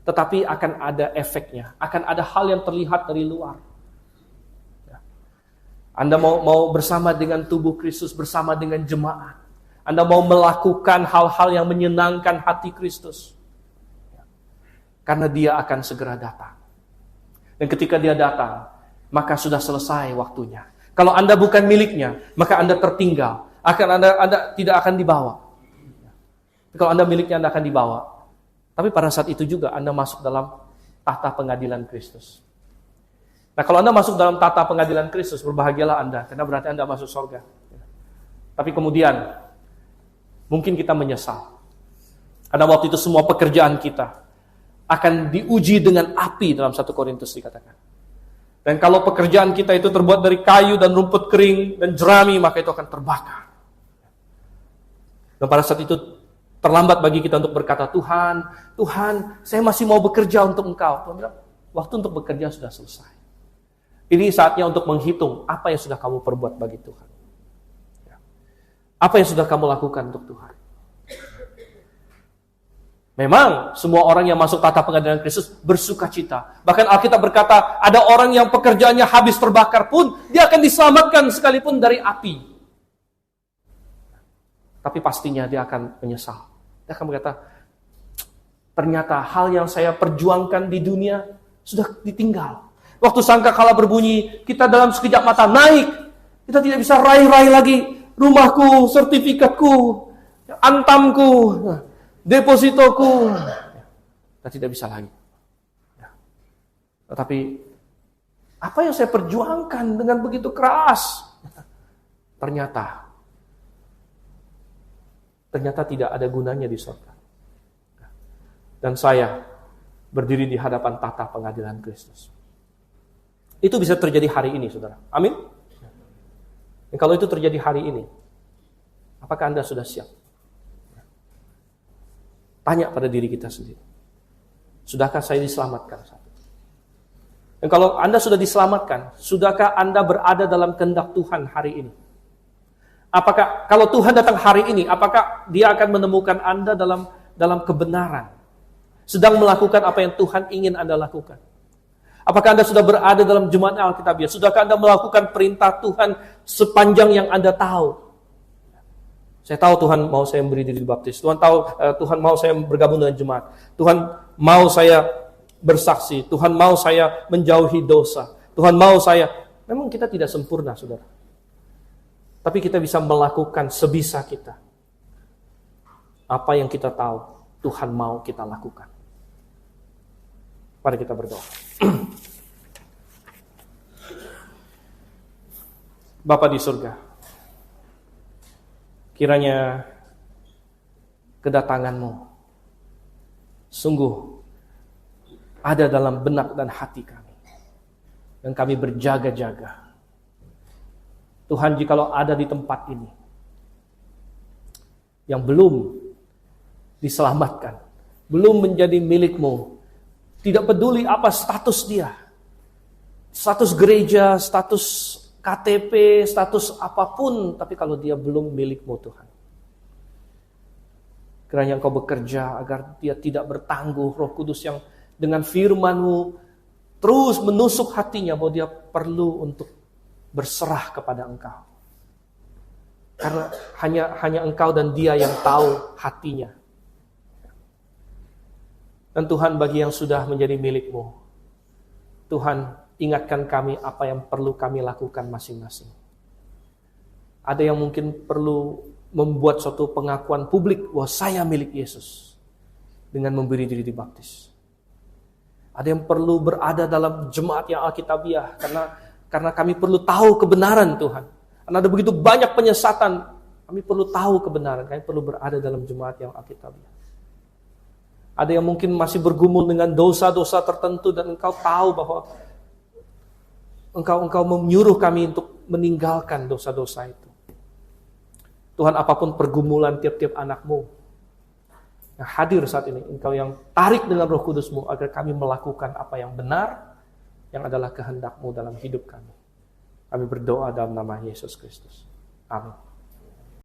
Tetapi akan ada efeknya, akan ada hal yang terlihat dari luar. Anda mau bersama dengan tubuh Kristus, bersama dengan jemaat. Anda mau melakukan hal-hal yang menyenangkan hati Kristus. Karena dia akan segera datang. Dan ketika dia datang, maka sudah selesai waktunya. Kalau Anda bukan miliknya, maka Anda tertinggal. Anda tidak akan dibawa. Kalau Anda miliknya, Anda akan dibawa. Tapi pada saat itu juga Anda masuk dalam tahta pengadilan Kristus. Nah, kalau Anda masuk dalam tahta pengadilan Kristus, berbahagialah Anda, karena berarti Anda masuk surga. Tapi kemudian, mungkin kita menyesal. Karena waktu itu semua pekerjaan kita akan diuji dengan api dalam 1 Korintus dikatakan. Dan kalau pekerjaan kita itu terbuat dari kayu dan rumput kering dan jerami, maka itu akan terbakar. Dan pada saat itu terlambat bagi kita untuk berkata, Tuhan, saya masih mau bekerja untuk Engkau. Tuhan bilang, waktu untuk bekerja sudah selesai. Ini saatnya untuk menghitung apa yang sudah kamu perbuat bagi Tuhan. Apa yang sudah kamu lakukan untuk Tuhan. Memang semua orang yang masuk tahta pengadilan Kristus bersuka cita. Bahkan Alkitab berkata, ada orang yang pekerjaannya habis terbakar pun, dia akan diselamatkan sekalipun dari api. Tapi pastinya dia akan menyesal. Dia akan berkata, ternyata hal yang saya perjuangkan di dunia sudah ditinggal. Waktu sangkakala berbunyi, kita dalam sekejap mata naik. Kita tidak bisa raih-raih lagi rumahku, sertifikatku, antamku, depositoku. Kita tidak bisa lagi. Tetapi apa yang saya perjuangkan dengan begitu keras, ternyata tidak ada gunanya di surga. Dan saya berdiri di hadapan tahta pengadilan Kristus. Itu bisa terjadi hari ini, saudara. Amin. Dan kalau itu terjadi hari ini, apakah Anda sudah siap? Tanya pada diri kita sendiri. Sudahkah saya diselamatkan? Dan kalau Anda sudah diselamatkan, sudahkah Anda berada dalam kehendak Tuhan hari ini? Apakah kalau Tuhan datang hari ini, apakah Dia akan menemukan Anda dalam kebenaran, sedang melakukan apa yang Tuhan ingin Anda lakukan? Apakah Anda sudah berada dalam jemaat Alkitabiah? Sudahkah Anda melakukan perintah Tuhan sepanjang yang Anda tahu? Saya tahu Tuhan mau saya memberi diri dibaptis. Tuhan mau saya bergabung dengan jemaat. Tuhan mau saya bersaksi. Tuhan mau saya menjauhi dosa. Tuhan mau saya. Memang kita tidak sempurna, saudara. Tapi kita bisa melakukan sebisa kita. Apa yang kita tahu Tuhan mau kita lakukan. Mari kita berdoa. Bapa di surga, kiranya kedatangan-Mu sungguh ada dalam benak dan hati kami. Dan kami berjaga-jaga. Tuhan, jikalau ada di tempat ini yang belum diselamatkan, belum menjadi milik-Mu, tidak peduli apa status dia, status gereja, status KTP, status apapun, tapi kalau dia belum milik-Mu Tuhan, kiranya Engkau bekerja agar dia tidak bertangguh. Roh Kudus yang dengan firman-Mu terus menusuk hatinya bahwa dia perlu untuk berserah kepada Engkau. Karena hanya Engkau dan dia yang tahu hatinya. Dan Tuhan, bagi yang sudah menjadi milik-Mu, Tuhan, ingatkan kami apa yang perlu kami lakukan masing-masing. Ada yang mungkin perlu membuat suatu pengakuan publik bahwa saya milik Yesus dengan memberi diri dibaptis. Ada yang perlu berada dalam jemaat yang Alkitabiah karena kami perlu tahu kebenaran Tuhan. Karena ada begitu banyak penyesatan, kami perlu tahu kebenaran, kami perlu berada dalam jemaat yang Alkitabiah. Ada yang mungkin masih bergumul dengan dosa-dosa tertentu dan engkau tahu bahwa engkau menyuruh kami untuk meninggalkan dosa-dosa itu. Tuhan, apapun pergumulan tiap-tiap anak-Mu yang hadir saat ini, engkau yang tarik dengan Roh Kudus-Mu agar kami melakukan apa yang benar, yang adalah kehendak-Mu dalam hidup kami. Kami berdoa dalam nama Yesus Kristus. Amin.